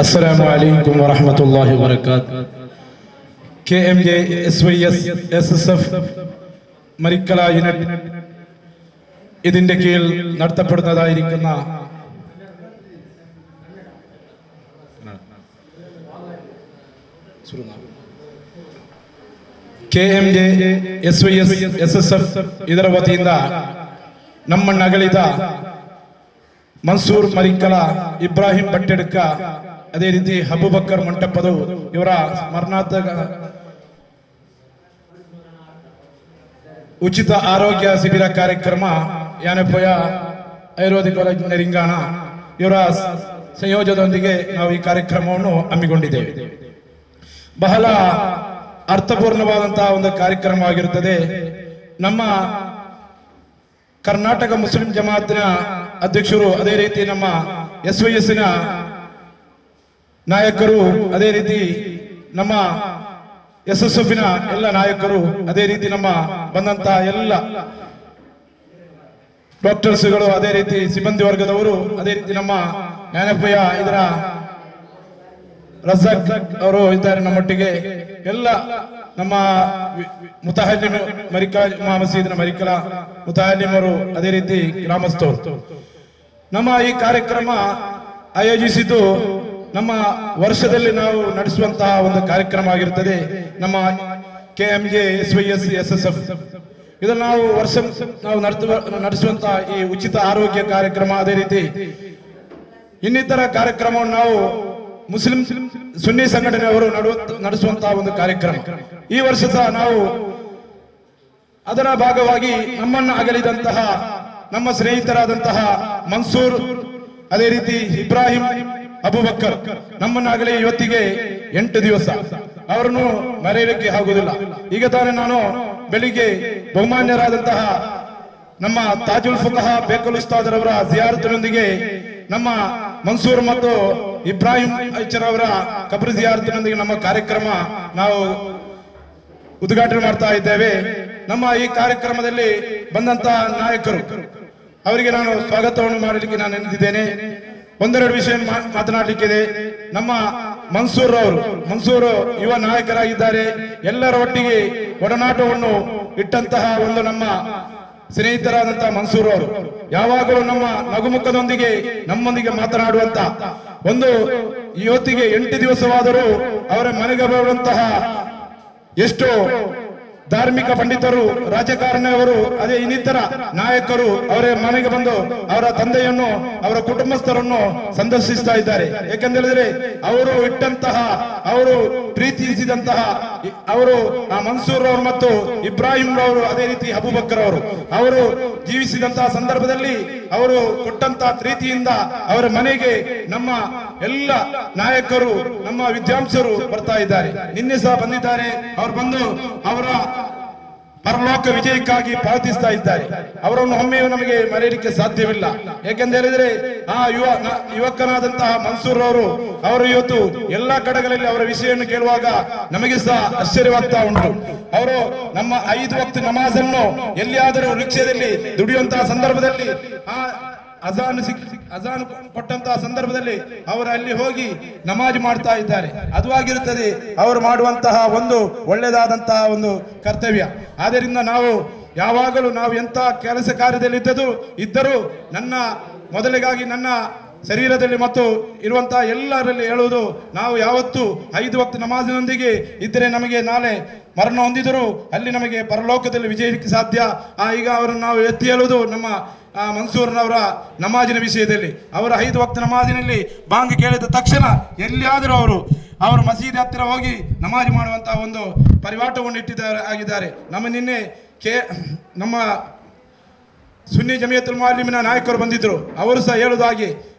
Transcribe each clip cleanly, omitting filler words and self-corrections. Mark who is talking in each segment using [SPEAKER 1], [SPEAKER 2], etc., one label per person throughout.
[SPEAKER 1] अस्सलामु अलैकुम वरहमतुल्लाहि वबरकातुहू. KMJ SYS SSF മരിക്കല യൂണിറ്റ് ഇതിന്റെ കീഴിൽ നടത്തപ്പെടുന്നതായിരിക്കുന്ന KMJ SYS SSF ಇದರ ವತಿಯಿಂದ ನಮ್ಮನ್ನು ಅಗಲಿದ ಮನ್ಸೂರ್ ಮರಿಕಲ, ಇಬ್ರಾಹಿಂ ಬಟ್ಟೆಡ್ಕ, ಅದೇ ರೀತಿ ಅಬೂಬಕರ್ ಮಂಟಪದ ಇವರ ಸ್ಮರಣಾರ್ಥ ಉಚಿತ ಆರೋಗ್ಯ ಶಿಬಿರ ಕಾರ್ಯಕ್ರಮ ಯಾನಪೋಯ ಆಯುರ್ವೇದಿಕ್ ಕಾಲೇಜಿನ ರಿಂಗಾಣ ಇವರ ಸಂಯೋಜನೆಯೊಂದಿಗೆ ನಾವು ಈ ಕಾರ್ಯಕ್ರಮವನ್ನು ಹಮ್ಮಿಕೊಂಡಿದ್ದೇವೆ. ಬಹಳ ಅರ್ಥಪೂರ್ಣವಾದಂತಹ ಒಂದು ಕಾರ್ಯಕ್ರಮವಾಗಿರುತ್ತದೆ. ನಮ್ಮ ಕರ್ನಾಟಕ ಮುಸ್ಲಿಂ ಜಮಾತಿನ ಅಧ್ಯಕ್ಷರು, ಅದೇ ರೀತಿ ನಮ್ಮ SYS ನ ನಾಯಕರು, ಅದೇ ರೀತಿ ನಮ್ಮ SSF ನ ಎಲ್ಲ ನಾಯಕರು, ಅದೇ ರೀತಿ ನಮ್ಮ ಬಂದಂತಹ ಎಲ್ಲ ಡಾಕ್ಟರ್ಸ್ಗಳು, ಅದೇ ರೀತಿ ಸಿಬ್ಬಂದಿ ವರ್ಗದವರು, ಅದೇ ರೀತಿ ನಮ್ಮ ಜ್ಞಾನಪಯ ಇದರ ರಜಾಕ್ ಅವರು ಇದ್ದಾರೆ ನಮ್ಮೊಟ್ಟಿಗೆ. ಎಲ್ಲ ನಮ್ಮ ಮುತಾಹಲ್ಲಿಮ್ ಮರಿಕಲ ಮಸೀದಿನ ಮರಿಕಲ ಮುತಾಹಲ್ಲಿಮರು, ಅದೇ ರೀತಿ ಗ್ರಾಮಸ್ಥರು ನಮ್ಮ ಈ ಕಾರ್ಯಕ್ರಮ ಆಯೋಜಿಸಿದ್ದು ನಮ್ಮ ವರ್ಷದಲ್ಲಿ ನಾವು ನಡೆಸುವಂತಹ ಒಂದು ಕಾರ್ಯಕ್ರಮ ಆಗಿರುತ್ತದೆ. ನಮ್ಮ KMJ SYS SSF ಇದನ್ನು ನಾವು ನಾವು ನಡೆಸುವಂತಹ ಈ ಉಚಿತ ಆರೋಗ್ಯ ಕಾರ್ಯಕ್ರಮ, ಅದೇ ರೀತಿ ಇನ್ನಿತರ ಕಾರ್ಯಕ್ರಮವನ್ನು ನಾವು ಮುಸ್ಲಿಂ ಸುನ್ನಿ ಸಂಘಟನೆಯವರು ನಡೆಸುವಂತಹ ಒಂದು ಕಾರ್ಯಕ್ರಮ. ಈ ವರ್ಷ ಸಹ ನಾವು ಅದರ ಭಾಗವಾಗಿ ನಮ್ಮನ್ನು ಅಗಲಿದಂತಹ ನಮ್ಮ ಸ್ನೇಹಿತರಾದಂತಹ ಮನ್ಸೂರ್, ಅದೇ ರೀತಿ ಇಬ್ರಾಹಿಂ ಅಬೂಬಕರ್ ನಮ್ಮನ್ನು ಅಗಲಿ ಇವತ್ತಿಗೆ 8 ದಿವಸ. ಅವರನ್ನು ಮರೆಯಲಿಕ್ಕೆ ಆಗುವುದಿಲ್ಲ. ಈಗ ತಾನೇ ನಾನು ಬೆಳಿಗ್ಗೆ ಬಹುಮಾನ್ಯರಾದಂತಹ ನಮ್ಮ ತಾಜುಲ್ ಫುಕಹ ಬೇಕಲ್ ಉಸ್ತಾದರವರ ಜಿಯಾರತಿನೊಂದಿಗೆ ನಮ್ಮ ಮನ್ಸೂರ್ ಮತ್ತು ಇಬ್ರಾಹಿಂ ಐಚರ್ ಅವರ ಕಬ್ರ್ ಜಿಯಾರತಿನೊಂದಿಗೆ ನಮ್ಮ ಕಾರ್ಯಕ್ರಮ ನಾವು ಉದ್ಘಾಟನೆ ಮಾಡ್ತಾ ಇದ್ದೇವೆ. ನಮ್ಮ ಈ ಕಾರ್ಯಕ್ರಮದಲ್ಲಿ ಬಂದಂತಹ ನಾಯಕರು ಅವರಿಗೆ ನಾನು ಸ್ವಾಗತವನ್ನು ಮಾಡಲಿಕ್ಕೆ ನಾನು ನೆನೆದಿದ್ದೇನೆ. ಒಂದೆರಡು ವಿಷಯ ಮಾತನಾಡಲಿಕ್ಕಿದೆ. ನಮ್ಮ ಮನ್ಸೂರ್ ಯುವ ನಾಯಕರಾಗಿದ್ದಾರೆ. ಎಲ್ಲರ ಒಟ್ಟಿಗೆ ಒಡನಾಟವನ್ನು ಇಟ್ಟಂತಹ ಒಂದು ನಮ್ಮ ಸ್ನೇಹಿತರಾದಂತಹ ಮನ್ಸೂರ್ ಅವರು ಯಾವಾಗಲೂ ನಮ್ಮ ನಗುಮುಖದೊಂದಿಗೆ ನಮ್ಮೊಂದಿಗೆ ಮಾತನಾಡುವಂತ ಒಂದು ಇವತ್ತಿಗೆ 8 ದಿವಸವಾದರೂ ಅವರ ಮನೆಗೆ ಬರುವಂತಹ ಎಷ್ಟೋ ಧಾರ್ಮಿಕ ಪಂಡಿತರು, ರಾಜಕಾರಣಿಯವರು, ಅದೇ ಇನ್ನಿತರ ನಾಯಕರು ಅವರ ಮನೆಗೆ ಬಂದು ಅವರ ತಂದೆಯನ್ನು, ಅವರ ಕುಟುಂಬಸ್ಥರನ್ನು ಸಂದರ್ಶಿಸ್ತಾ ಇದ್ದಾರೆ. ಯಾಕೆಂದ್ರೆ ಅವರು ಇಟ್ಟಂತಹ, ಅವರು ಪ್ರೀತಿಸಿದಂತಹ ಅವರು ಮನ್ಸೂರ್ ಅವರು ಮತ್ತು ಇಬ್ರಾಹಿಂ ಅವರು, ಅದೇ ರೀತಿ ಅಬೂಬಕರ್ ಅವರು ಜೀವಿಸಿದಂತಹ ಸಂದರ್ಭದಲ್ಲಿ ಅವರು ಕೊಟ್ಟಂತಹ ಪ್ರೀತಿಯಿಂದ ಅವರ ಮನೆಗೆ ನಮ್ಮ ಎಲ್ಲ ನಾಯಕರು, ನಮ್ಮ ವಿದ್ವಾಂಸರು ಬರ್ತಾ ಇದ್ದಾರೆ. ನಿನ್ನೆ ಸಹ ಬಂದಿದ್ದಾರೆ. ಅವರು ಬಂದು ಅವರ ಪರಲೋಕ ವಿಜಯಕ್ಕಾಗಿ ಪ್ರಾರ್ಥಿಸ್ತಾ ಇದ್ದಾರೆ. ಅವರನ್ನು ಒಮ್ಮೆಯೂ ನಮಗೆ ಮರೆಯಲಿಕ್ಕೆ ಸಾಧ್ಯವಿಲ್ಲ. ಯಾಕೆಂತ ಹೇಳಿದ್ರೆ ಆ ಯುವಕನಾದಂತಹ ಮನ್ಸೂರ್ ಅವರು ಇವತ್ತು ಎಲ್ಲಾ ಕಡೆಗಳಲ್ಲಿ ಅವರ ವಿಷಯವನ್ನು ಕೇಳುವಾಗ ನಮಗೆ ಸಹ ಆಶ್ಚರ್ಯವಾಗ್ತಾ ಉಂಟು. ಅವರು ನಮ್ಮ 5 ವಕ್ತ ನಮಾಜನ್ನು ಎಲ್ಲಿಯಾದರೂ ರಿಕ್ಷಾದಲ್ಲಿ ದುಡಿಯುವಂತಹ ಸಂದರ್ಭದಲ್ಲಿ ಅಜಾನ್ ಕೊಟ್ಟಂತಹ ಸಂದರ್ಭದಲ್ಲಿ ಅವರು ಅಲ್ಲಿ ಹೋಗಿ ನಮಾಜ್ ಮಾಡ್ತಾ ಇದ್ದಾರೆ. ಅದು ಆಗಿರುತ್ತದೆ ಅವರು ಮಾಡುವಂತಹ ಒಂದು ಒಳ್ಳೆಯದಾದಂತಹ ಒಂದು ಕರ್ತವ್ಯ. ಆದ್ದರಿಂದ ನಾವು ಯಾವಾಗಲೂ ನಾವು ಎಂತ ಕೆಲಸ ಕಾರ್ಯದಲ್ಲಿ ಇದ್ದರೂ ನನ್ನ ಮೊದಲಿಗಾಗಿ ನನ್ನ ಶರೀರದಲ್ಲಿ ಮತ್ತು ಇರುವಂತಹ ಎಲ್ಲರಲ್ಲಿ ಹೇಳುವುದು, ನಾವು ಯಾವತ್ತು 5 ವಕ್ತ ನಮಾಜಿನೊಂದಿಗೆ ಇದ್ದರೆ ನಮಗೆ ನಾಳೆ ಮರಣ ಹೊಂದಿದರೂ ಅಲ್ಲಿ ನಮಗೆ ಪರಲೋಕದಲ್ಲಿ ವಿಜಯಕ್ಕೆ ಸಾಧ್ಯ. ಈಗ ಅವರನ್ನು ನಾವು ಎತ್ತಿ ಹೇಳುವುದು ನಮ್ಮ ಮನ್ಸೂರ್ನವರ ನಮಾಜಿನ ವಿಷಯದಲ್ಲಿ. ಅವರ 5 ವಕ್ತ ನಮಾಜಿನಲ್ಲಿ ಬಾಂಗ್ ಕೇಳಿದ ತಕ್ಷಣ ಎಲ್ಲಿಯಾದರೂ ಅವರು ಮಸೀದಿ ಹತ್ತಿರ ಹೋಗಿ ನಮಾಜ್ ಮಾಡುವಂತಹ ಒಂದು ಪರಿವಾಟವನ್ನು ಆಗಿದ್ದಾರೆ. ನಮ್ಮ ನಿನ್ನೆ ನಮ್ಮ ಸುನ್ನಿ ಜಮಿಯತುಲ್ ಮುಅಲ್ಲಿಮಿನ ನಾಯಕರು ಬಂದಿದ್ರು. ಅವರು ಸಹ ಹೇಳುವುದಾಗಿ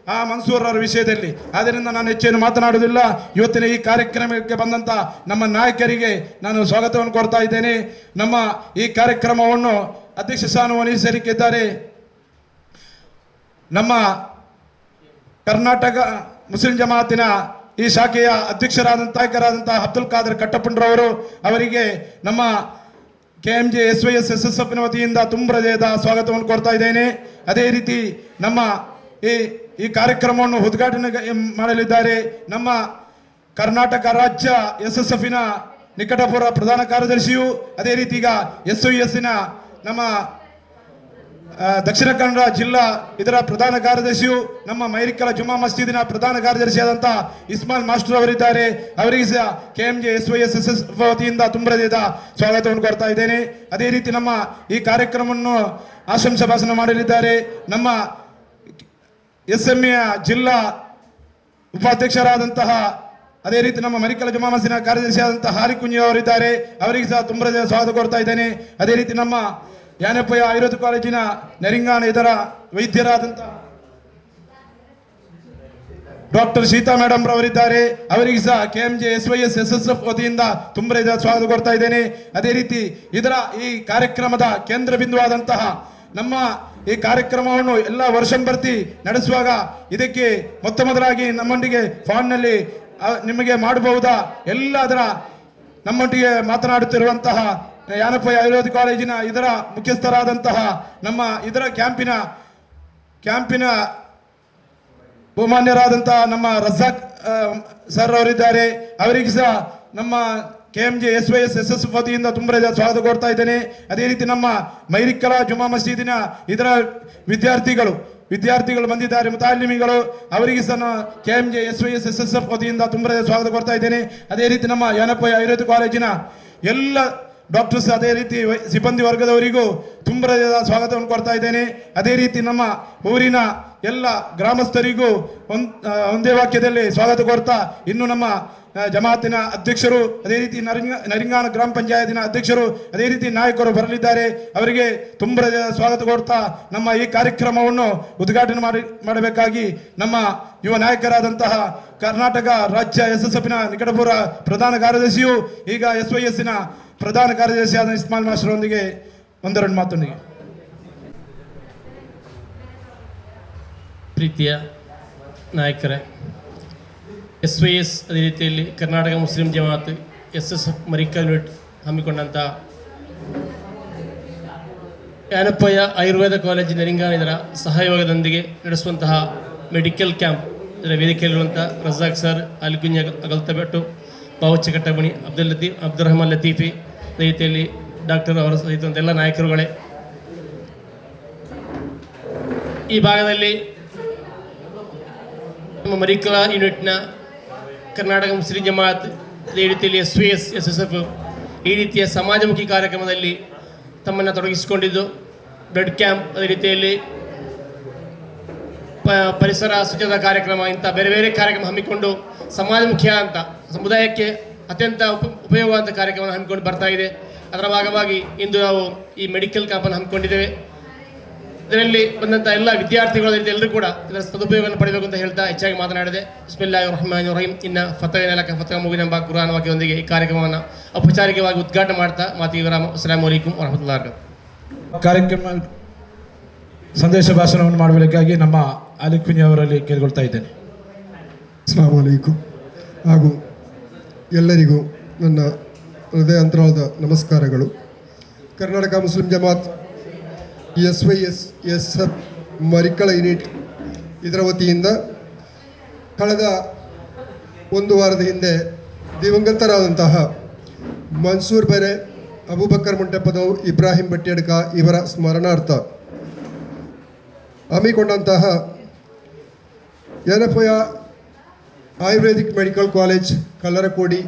[SPEAKER 1] ಮನ್ಸೂರ್ ಅವರ ವಿಷಯದಲ್ಲಿ. ಆದ್ದರಿಂದ ನಾನು ಹೆಚ್ಚೇನು ಮಾತನಾಡುವುದಿಲ್ಲ. ಇವತ್ತಿನ ಈ ಕಾರ್ಯಕ್ರಮಕ್ಕೆ ಬಂದಂತ ನಮ್ಮ ನಾಯಕರಿಗೆ ನಾನು ಸ್ವಾಗತವನ್ನು ಕೊಡ್ತಾ ಇದ್ದೇನೆ. ನಮ್ಮ ಈ ಕಾರ್ಯಕ್ರಮವನ್ನು ಅಧ್ಯಕ್ಷ ಸ್ಥಾನವನ್ನು ವಹಿಸಲಿಕ್ಕಿದ್ದಾರೆ ನಮ್ಮ ಕರ್ನಾಟಕ ಮುಸ್ಲಿಂ ಜಮಾತಿನ ಈ ಶಾಖೆಯ ಅಧ್ಯಕ್ಷರಾದಂತಹ ಅಬ್ದುಲ್ ಖಾದರ್ ಕಟ್ಟಪುಂಡ್ರವರು. ಅವರಿಗೆ ನಮ್ಮ KMJ SYS SSF ವತಿಯಿಂದ ತುಂಬ ಹೃದಯದ ಸ್ವಾಗತವನ್ನು ಕೊಡ್ತಾ ಇದ್ದೇನೆ. ಅದೇ ರೀತಿ ನಮ್ಮ ಈ ಈ ಕಾರ್ಯಕ್ರಮವನ್ನು ಉದ್ಘಾಟನೆ ಮಾಡಲಿದ್ದಾರೆ ನಮ್ಮ ಕರ್ನಾಟಕ ರಾಜ್ಯ SSFನ ನಿಕಟಪುರ ಪ್ರಧಾನ ಕಾರ್ಯದರ್ಶಿಯು, ಅದೇ ರೀತಿ ಈಗ SOESನ ನಮ್ಮ ದಕ್ಷಿಣ ಕನ್ನಡ ಜಿಲ್ಲಾ ಇದರ ಪ್ರಧಾನ ಕಾರ್ಯದರ್ಶಿಯು, ನಮ್ಮ ಮೈರಿಕಲ ಜುಮ್ಮಾ ಮಸ್ಜಿದಿನ ಪ್ರಧಾನ ಕಾರ್ಯದರ್ಶಿಯಾದಂಥ ಇಸ್ಮಾಲ್ ಮಾಸ್ಟರ್ ಅವರಿದ್ದಾರೆ. ಅವರಿಗೆ ಸಹ KMJ SOES ವತಿಯಿಂದ ತುಂಬ ಹೃದಯದ ಸ್ವಾಗತವನ್ನು ಕೊಡ್ತಾ ಇದ್ದೇನೆ. ಅದೇ ರೀತಿ ನಮ್ಮ ಈ ಕಾರ್ಯಕ್ರಮವನ್ನು ಆಶಂಸಾ ಭಾಷಣ ಮಾಡಲಿದ್ದಾರೆ ನಮ್ಮ SMA ಜಿಲ್ಲಾ ಉಪಾಧ್ಯಕ್ಷರಾದಂತಹ, ಅದೇ ರೀತಿ ನಮ್ಮ ಮರಿಕಲ ಜುಮ್ಮಾ ಮಸ್ಜಿದಿನ ಕಾರ್ಯದರ್ಶಿಯಾದಂತಹ ಹಾರಿಕುಂಜಿ ಅವರಿದ್ದಾರೆ. ಅವರಿಗೆ ಸಹ ತುಂಬ ಹೃದಯದ ಸ್ವಾಗತ ಕೊಡ್ತಾ ಇದ್ದೇನೆ. ಅದೇ ರೀತಿ ನಮ್ಮ ಯಾನಪ್ಪಯ್ಯ ಆಯುರ್ವೇದ ಕಾಲೇಜಿನ ನೆರಿಂಗಾಣ ಇದರ ವೈದ್ಯರಾದಂಥ ಡಾಕ್ಟರ್ ಶೀತಾ ಮೇಡಮ್ ರವರಿದ್ದಾರೆ. ಅವರಿಗೆ ಸಹ KMJ SOES SSF ವತಿಯಿಂದ ತುಂಬ ಸ್ವಾಗತ ಕೊಡ್ತಾ ಇದ್ದೇನೆ. ಅದೇ ರೀತಿ ಇದರ ಈ ಕಾರ್ಯಕ್ರಮದ ಕೇಂದ್ರ ಬಿಂದುವಾದಂತಹ ನಮ್ಮ ಈ ಕಾರ್ಯಕ್ರಮವನ್ನು ಎಲ್ಲ ವರ್ಷಂಬರ್ತಿ ನಡೆಸುವಾಗ ಇದಕ್ಕೆ ಮೊದಲಾಗಿ ನಮ್ಮೊಂದಿಗೆ ಫಾನ್ನಲ್ಲಿ ನಿಮಗೆ ಮಾಡಬಹುದಾ ಎಲ್ಲ ಅದರ ನಮ್ಮೊಟ್ಟಿಗೆ ಮಾತನಾಡುತ್ತಿರುವಂತಹ ಯಾನಪ್ಪಯ್ಯ ಆಯುರ್ವೇದ ಕಾಲೇಜಿನ ಇದರ ಮುಖ್ಯಸ್ಥರಾದಂತಹ ನಮ್ಮ ಇದರ ಕ್ಯಾಂಪಿನ ಬಹುಮಾನ್ಯರಾದಂತಹ ನಮ್ಮ ರಜಾಕ್ ಸರ್ ಅವರಿದ್ದಾರೆ. ಅವರಿಗೆ ಸಹ ನಮ್ಮ KMJ SOES SSF ವತಿಯಿಂದ ತುಂಬ ಸ್ವಾಗತ ಕೊಡ್ತಾ ಇದ್ದೇನೆ. ಅದೇ ರೀತಿ ನಮ್ಮ ಮೈರಿಕಲ ಜುಮ್ಮಾ ಮಸ್ಜಿದಿನ ಇದರ ವಿದ್ಯಾರ್ಥಿಗಳು ಬಂದಿದ್ದಾರೆ, ಮುತಾಲಿಮಿಗಳು. ಅವರಿಗೆ ಸಹ KMJ SOES SSF ವತಿಯಿಂದ ತುಂಬ ಸ್ವಾಗತ ಕೊಡ್ತಾ ಇದ್ದೇನೆ. ಅದೇ ರೀತಿ ನಮ್ಮ ಯಾನಪ್ಪಯ್ಯ ಆಯುರ್ವೇದ ಕಾಲೇಜಿನ ಎಲ್ಲ ಡಾಕ್ಟರ್ಸ್, ಅದೇ ರೀತಿ ಸಿಬ್ಬಂದಿ ವರ್ಗದವರಿಗೂ ತುಂಬ ಸ್ವಾಗತವನ್ನು ಕೊಡ್ತಾ ಇದ್ದೇನೆ. ಅದೇ ರೀತಿ ನಮ್ಮ ಊರಿನ ಎಲ್ಲ ಗ್ರಾಮಸ್ಥರಿಗೂ ಒಂದೇ ವಾಕ್ಯದಲ್ಲಿ ಸ್ವಾಗತ ಕೊಡ್ತಾ, ಇನ್ನು ನಮ್ಮ ಜಮಾತಿನ ಅಧ್ಯಕ್ಷರು, ಅದೇ ರೀತಿ ನರಿಂಗಾಣ ಗ್ರಾಮ ಪಂಚಾಯತಿನ ಅಧ್ಯಕ್ಷರು, ಅದೇ ರೀತಿ ನಾಯಕರು ಬರಲಿದ್ದಾರೆ. ಅವರಿಗೆ ತುಂಬ ಸ್ವಾಗತ ಕೊಡ್ತಾ ನಮ್ಮ ಈ ಕಾರ್ಯಕ್ರಮವನ್ನು ಉದ್ಘಾಟನೆ ಮಾಡಬೇಕಾಗಿ ನಮ್ಮ ಯುವ ನಾಯಕರಾದಂತಹ ಕರ್ನಾಟಕ ರಾಜ್ಯ SSFನ ನಿಕಟಪುರ ಪ್ರಧಾನ ಕಾರ್ಯದರ್ಶಿಯು, ಈಗ SOESನ ಪ್ರಧಾನ ಕಾರ್ಯದರ್ಶಿಯಾದ ಇಸ್ಮಾಲ್ ಮಾಸ್ಟರ್ ಒಂದಿಗೆ ಒಂದೆರಡು ಮಾತೊಂದಿಗೆ.
[SPEAKER 2] ಪ್ರೀತಿಯ ನಾಯಕರೇ, SOES ಅದೇ ರೀತಿಯಲ್ಲಿ ಕರ್ನಾಟಕ ಮುಸ್ಲಿಂ ಜಮಾತ್ SSF ಮರಿಕಲ್ ಯೂನಿಟ್ ಹಮ್ಮಿಕೊಂಡಂಥ ಯಾನಪ್ಪಯ್ಯ ಆಯುರ್ವೇದ ಕಾಲೇಜು ನೆರಿಂಗಾಣ ಇದರ ಸಹಯೋಗದೊಂದಿಗೆ ನಡೆಸುವಂತಹ ಮೆಡಿಕಲ್ ಕ್ಯಾಂಪ್ ಇದರ ವೇದಿಕೆಯಲ್ಲಿರುವಂಥ ರಜಾಕ್ ಸರ್, ಅಲಿಕುಂಜ ಅಗಲ್ತಬೆಟ್ಟು, ಬಾವುಚ್ಚ ಕಟ್ಟಬಣಿ, ಅಬ್ದುಲ್ ರಹಮಾನ್ ಲತೀಫಿ, ಅದೇ ರೀತಿಯಲ್ಲಿ ಡಾಕ್ಟರ್ ಅವರ ಸಹಿತ ಎಲ್ಲ ನಾಯಕರುಗಳೇ, ಈ ಭಾಗದಲ್ಲಿ ನಮ್ಮ ಮರಿಕಲ ಯೂನಿಟ್ನ ಕರ್ನಾಟಕ ಮುಸ್ಲಿಂ ಜಮಾತ್, ಅದೇ ರೀತಿಯಲ್ಲಿ SOES SSF ಈ ರೀತಿಯ ಸಮಾಜಮುಖಿ ಕಾರ್ಯಕ್ರಮದಲ್ಲಿ ತಮ್ಮನ್ನು ತೊಡಗಿಸಿಕೊಂಡಿದ್ದು, ಬ್ಲಡ್ ಕ್ಯಾಂಪ್, ಅದೇ ರೀತಿಯಲ್ಲಿ ಪರಿಸರ ಸ್ವಚ್ಛತಾ ಕಾರ್ಯಕ್ರಮ, ಇಂಥ ಬೇರೆ ಬೇರೆ ಕಾರ್ಯಕ್ರಮ ಹಮ್ಮಿಕೊಂಡು ಸಮಾಜಮುಖಿಯ ಅಂತ ಸಮುದಾಯಕ್ಕೆ ಅತ್ಯಂತ ಉಪಯೋಗವಾದ ಕಾರ್ಯಕ್ರಮವನ್ನು ಹಮ್ಮಿಕೊಂಡು ಬರ್ತಾ ಇದೆ. ಅದರ ಭಾಗವಾಗಿ ಇಂದು ನಾವು ಈ ಮೆಡಿಕಲ್ ಕ್ಯಾಂಪನ್ನು ಹಮ್ಮಿಕೊಂಡಿದ್ದೇವೆ. ಇದರಲ್ಲಿ ಬಂದಂಥ ಎಲ್ಲ ವಿದ್ಯಾರ್ಥಿಗಳ ರೀತಿ ಎಲ್ಲರೂ ಕೂಡ ಇದರ ಸದುಪಯೋಗವನ್ನು ಪಡೆಯಬೇಕು ಅಂತ ಹೇಳ್ತಾ ಹೆಚ್ಚಾಗಿ ಮಾತನಾಡಿದೆ. ಬಿಸ್ಮಿಲ್ಲಾಹಿರ್ ರಹಮಾನಿರ್ ರಹೀಮ್. ಇನ್ನು ಫತಹ ಮುಗಿನ ಎಂಬ ಕುರಾನ್ ವಾಕ್ಯದೊಂದಿಗೆ ಈ ಕಾರ್ಯಕ್ರಮವನ್ನು ಔಪಚಾರಿಕವಾಗಿ ಉದ್ಘಾಟನೆ ಮಾಡ್ತಾ ಮಾತಿಗೆ ವಿರಾಮ. ಅಸ್ಸಲಾಮು ಅಲೈಕುಂ ವರಹಮತುಲ್ಲಾಹಿ ವಬರಕಾತುಹು.
[SPEAKER 1] ಕಾರ್ಯಕ್ರಮ ಸಂದೇಶ ಭಾಷಣವನ್ನು ಮಾಡಬೇಕಾಗಿ ನಮ್ಮ ಅಲಿಕುಂಜಿ ಅವರಲ್ಲಿ ಕೇಳಿಕೊಳ್ತಾ ಇದ್ದೇನೆ.
[SPEAKER 3] ಅಸ್ಸಲಾಮು ಅಲೈಕುಂ. ಹಾಗೂ ಎಲ್ಲರಿಗೂ ನನ್ನ ಹೃದಯಾಂತರಾಳದ ನಮಸ್ಕಾರಗಳು. Karnataka Muslim Jamaat SOES SSF Marikala unit ಇದರ ವತಿಯಿಂದ ಕಳೆದ ಒಂದು ವಾರದ ಹಿಂದೆ ದಿವಂಗತರಾದಂತಹ ಮನ್ಸೂರ್ ಬೆರೆ, ಅಬೂಬಕರ್ ಮುಂಟೆಪ್ಪದವ್, ಇಬ್ರಾಹಿಂ ಬಟ್ಟಿಯಡ್ಕ ಇವರ ಸ್ಮರಣಾರ್ಥ ಹಮ್ಮಿಕೊಂಡಂತಹ ಯಾನಪ್ಪಯ್ಯ ಆಯುರ್ವೇದಿಕ್ ಮೆಡಿಕಲ್ ಕಾಲೇಜ್ ಕಲ್ಲರಕೋಡಿ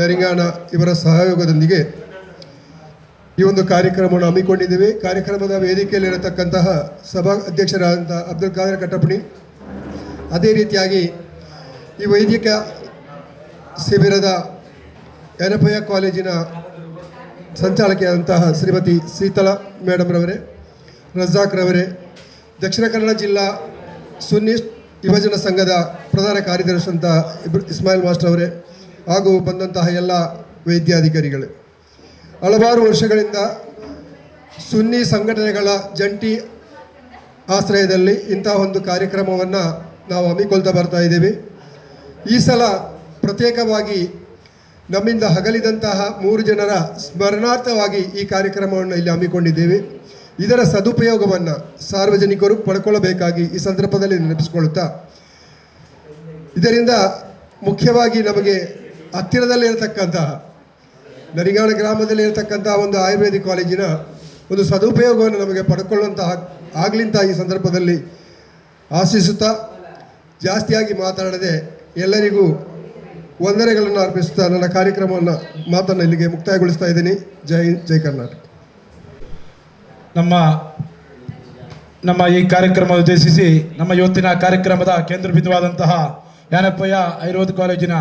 [SPEAKER 3] ನರಿಂಗಾಣ ಇವರ ಸಹಯೋಗದೊಂದಿಗೆ ಈ ಒಂದು ಕಾರ್ಯಕ್ರಮವನ್ನು ಹಮ್ಮಿಕೊಂಡಿದ್ದೇವೆ. ಕಾರ್ಯಕ್ರಮದ ವೇದಿಕೆಯಲ್ಲಿರತಕ್ಕಂತಹ ಸಭಾ ಅಧ್ಯಕ್ಷರಾದಂಥ ಅಬ್ದುಲ್ ಖಾದರ್ ಕಟ್ಟಪಣಿ, ಅದೇ ರೀತಿಯಾಗಿ ಈ ವೈದ್ಯಕ ಶಿಬಿರದ ಯಾನಪ್ಪಯ್ಯ ಕಾಲೇಜಿನ ಸಂಚಾಲಕಿಯಾದಂತಹ ಶ್ರೀಮತಿ ಶೀತಲಾ ಮೇಡಮ್ ರವರೇ, ರಜಾಕ್ ರವರೇ, ದಕ್ಷಿಣ ಕನ್ನಡ ಜಿಲ್ಲಾ ಸುನ್ನಿ ಯುವಜನ ಸಂಘದ ಪ್ರಧಾನ ಕಾರ್ಯದರ್ಶಿ ಅಂತ ಇಸ್ಮಾಯಿಲ್ ಮಾಸ್ಟರ್ ಅವರೇ, ಹಾಗೂ ಬಂದಂತಹ ಎಲ್ಲ ವೈದ್ಯಾಧಿಕಾರಿಗಳೇ, ಹಲವಾರು ವರ್ಷಗಳಿಂದ ಸುನ್ನಿ ಸಂಘಟನೆಗಳ ಜಂಟಿ ಆಶ್ರಯದಲ್ಲಿ ಇಂತಹ ಒಂದು ಕಾರ್ಯಕ್ರಮವನ್ನು ನಾವು ಹಮ್ಮಿಕೊಳ್ತಾ ಬರ್ತಾ ಇದ್ದೇವೆ. ಈ ಸಲ ಪ್ರತ್ಯೇಕವಾಗಿ ನಮ್ಮಿಂದ ಅಗಲಿದಂತಹ 3 ಜನರ ಸ್ಮರಣಾರ್ಥವಾಗಿ ಈ ಕಾರ್ಯಕ್ರಮವನ್ನು ಇಲ್ಲಿ ಹಮ್ಮಿಕೊಂಡಿದ್ದೇವೆ. ಇದರ ಸದುಪಯೋಗವನ್ನು ಸಾರ್ವಜನಿಕರು ಪಡ್ಕೊಳ್ಳಬೇಕಾಗಿ ಈ ಸಂದರ್ಭದಲ್ಲಿ ನೆನಪಿಸಿಕೊಳ್ಳುತ್ತಾ, ಇದರಿಂದ ಮುಖ್ಯವಾಗಿ ನಮಗೆ ಹತ್ತಿರದಲ್ಲಿ ಇರತಕ್ಕಂತಹ ನರಿಗಾಣ ಗ್ರಾಮದಲ್ಲಿ ಇರತಕ್ಕಂಥ ಒಂದು ಆಯುರ್ವೇದಿಕ್ ಕಾಲೇಜಿನ ಒಂದು ಸದುಪಯೋಗವನ್ನು ನಮಗೆ ಪಡ್ಕೊಳ್ಳುವಂತಹ ಆಗಲಿಂತ ಈ ಸಂದರ್ಭದಲ್ಲಿ ಆಶಿಸುತ್ತಾ ಜಾಸ್ತಿಯಾಗಿ ಮಾತನಾಡದೆ ಎಲ್ಲರಿಗೂ ವಂದನೆಗಳನ್ನು ಅರ್ಪಿಸುತ್ತಾ ನನ್ನ ಕಾರ್ಯಕ್ರಮವನ್ನು ಮಾತನ್ನು ಇಲ್ಲಿಗೆ ಮುಕ್ತಾಯಗೊಳಿಸ್ತಾ ಇದ್ದೀನಿ. ಜೈ ಹಿಂದ್, ಜೈ ಕರ್ನಾಟಕ.
[SPEAKER 1] ನಮ್ಮ ಈ ಕಾರ್ಯಕ್ರಮ ಉದ್ದೇಶಿಸಿ ನಮ್ಮ ಇವತ್ತಿನ ಕಾರ್ಯಕ್ರಮದ ಕೇಂದ್ರ ಬಿಂದುವಾದಂತಹ ಯಾನಪ್ಪಯ್ಯ ಆಯುರ್ವೇದ ಕಾಲೇಜಿನ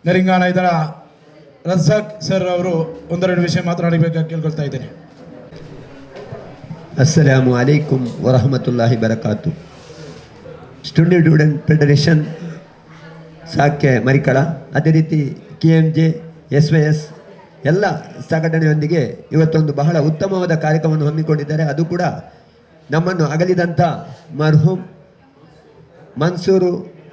[SPEAKER 1] ನರಿಂಗಾಣ ಇದರ ರಜಾಕ್ ಸರ್ ಅವರು ಒಂದೆರಡು ವಿಷಯ ಮಾತನಾಡಬೇಕಾಗಿ ಕೇಳ್ಕೊಳ್ತಾ ಇದ್ದೇನೆ.
[SPEAKER 4] ಅಸ್ಸಲಾಮು ಅಲೈಕುಂ ವರಹಮತುಲ್ಲಾಹಿ ಬರಕಾತು. ಸ್ಟೂಡೆಂಟ್ ಫೆಡರೇಷನ್ ಸಾಕೆ ಮರಿಕಳ, ಅದೇ ರೀತಿ KMJ, SYS ಎಲ್ಲ ಸಂಘಟನೆಯೊಂದಿಗೆ ಇವತ್ತೊಂದು ಬಹಳ ಉತ್ತಮವಾದ ಕಾರ್ಯಕ್ರಮವನ್ನು ಹಮ್ಮಿಕೊಂಡಿದ್ದಾರೆ. ಅದು ಕೂಡ ನಮ್ಮನ್ನು ಅಗಲಿದಂಥ ಮರ್ಹೂಮ್ ಮನ್ಸೂರು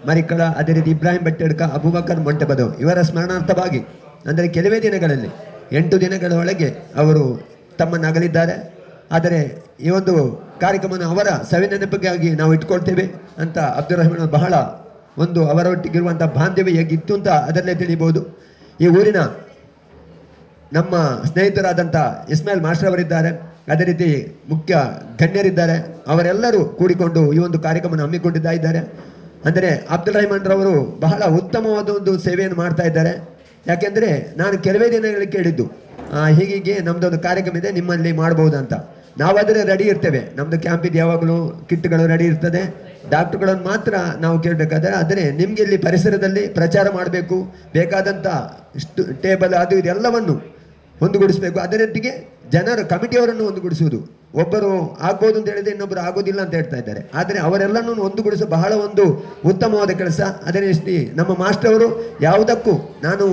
[SPEAKER 4] ಮರಿಕಳ, ಅದೇ ರೀತಿ ಇಬ್ರಾಹಿಂ ಬಟ್ಟೆಡ್ಕ, ಅಬೂಬಕರ್ ಮೊಂಟೆಬದವ್ ಇವರ ಸ್ಮರಣಾರ್ಥವಾಗಿ ಅಂದರೆ ಕೆಲವೇ ದಿನಗಳಲ್ಲಿ 8 ದಿನಗಳ ಒಳಗೆ ಅವರು ತಮ್ಮನ್ನು ಅಗಲಿದ್ದಾರೆ. ಆದರೆ ಈ ಒಂದು ಕಾರ್ಯಕ್ರಮವನ್ನು ಅವರ ಸವಿನೆನಪಿಗಾಗಿ ನಾವು ಇಟ್ಕೊಳ್ತೇವೆ ಅಂತ ಅಬ್ದುಲ್ ರಹಮಾನ್ ಬಹಳ ಒಂದು ಅವರೊಟ್ಟಿಗಿರುವಂಥ ಬಾಂಧವ್ಯ ಹೇಗಿತ್ತು ಅಂತ ಅದರಲ್ಲೇ ತಿಳಿಬೋದು. ಈ ಊರಿನ ನಮ್ಮ ಸ್ನೇಹಿತರಾದಂಥ ಇಸ್ಮಾಯಿಲ್ ಮಾಸ್ಟರ್ ಅವರಿದ್ದಾರೆ, ಅದೇ ರೀತಿ ಮುಖ್ಯ ಗಣ್ಯರಿದ್ದಾರೆ. ಅವರೆಲ್ಲರೂ ಕೂಡಿಕೊಂಡು ಈ ಒಂದು ಕಾರ್ಯಕ್ರಮವನ್ನು ಹಮ್ಮಿಕೊಂಡಿದ್ದ ಇದ್ದಾರೆ. ಅಂದರೆ ಅಬ್ದುಲ್ ರಹಮಾನ್ ರವರು ಬಹಳ ಉತ್ತಮವಾದ ಒಂದು ಸೇವೆಯನ್ನು ಮಾಡ್ತಾ ಇದ್ದಾರೆ. ಯಾಕೆಂದರೆ ನಾನು ಕೆಲವೇ ದಿನಗಳಲ್ಲಿ ಕೇಳಿದ್ದು ಹೀಗೆ ನಮ್ಮದೊಂದು ಕಾರ್ಯಕ್ರಮ ಇದೆ, ನಿಮ್ಮಲ್ಲಿ ಮಾಡ್ಬೋದು ಅಂತ. ನಾವಾದರೆ ರೆಡಿ ಇರ್ತೇವೆ, ನಮ್ಮದು ಕ್ಯಾಂಪ್ ಇದು ಯಾವಾಗಲೂ ಕಿಟ್ಗಳು ರೆಡಿ ಇರ್ತದೆ. ಡಾಕ್ಟ್ರುಗಳನ್ನು ಮಾತ್ರ ನಾವು ಕೇಳಬೇಕಾದ್ರೆ, ಆದರೆ ನಿಮಗೆ ಇಲ್ಲಿ ಪರಿಸರದಲ್ಲಿ ಪ್ರಚಾರ ಮಾಡಬೇಕು, ಬೇಕಾದಂಥ ಟೇಬಲ್ ಅದು ಇದೆಲ್ಲವನ್ನು ಹೊಂದುಗೂಡಿಸಬೇಕು. ಅದರೊಟ್ಟಿಗೆ ಜನರು ಕಮಿಟಿಯವರನ್ನು ಒಂದುಗೂಡಿಸುವುದು. ಒಬ್ಬರು ಆಗ್ಬೋದು ಅಂತ ಹೇಳಿದ್ರೆ ಇನ್ನೊಬ್ಬರು ಆಗೋದಿಲ್ಲ ಅಂತ ಹೇಳ್ತಾ ಇದ್ದಾರೆ. ಆದರೆ ಅವರೆಲ್ಲನೂ ಒಂದುಗೂಡಿಸೋ ಬಹಳ ಒಂದು ಉತ್ತಮವಾದ ಕೆಲಸ. ಅದೇ ರೀತಿ ನಮ್ಮ ಮಾಸ್ಟರ್ ಅವರು ಯಾವುದಕ್ಕೂ, ನಾನು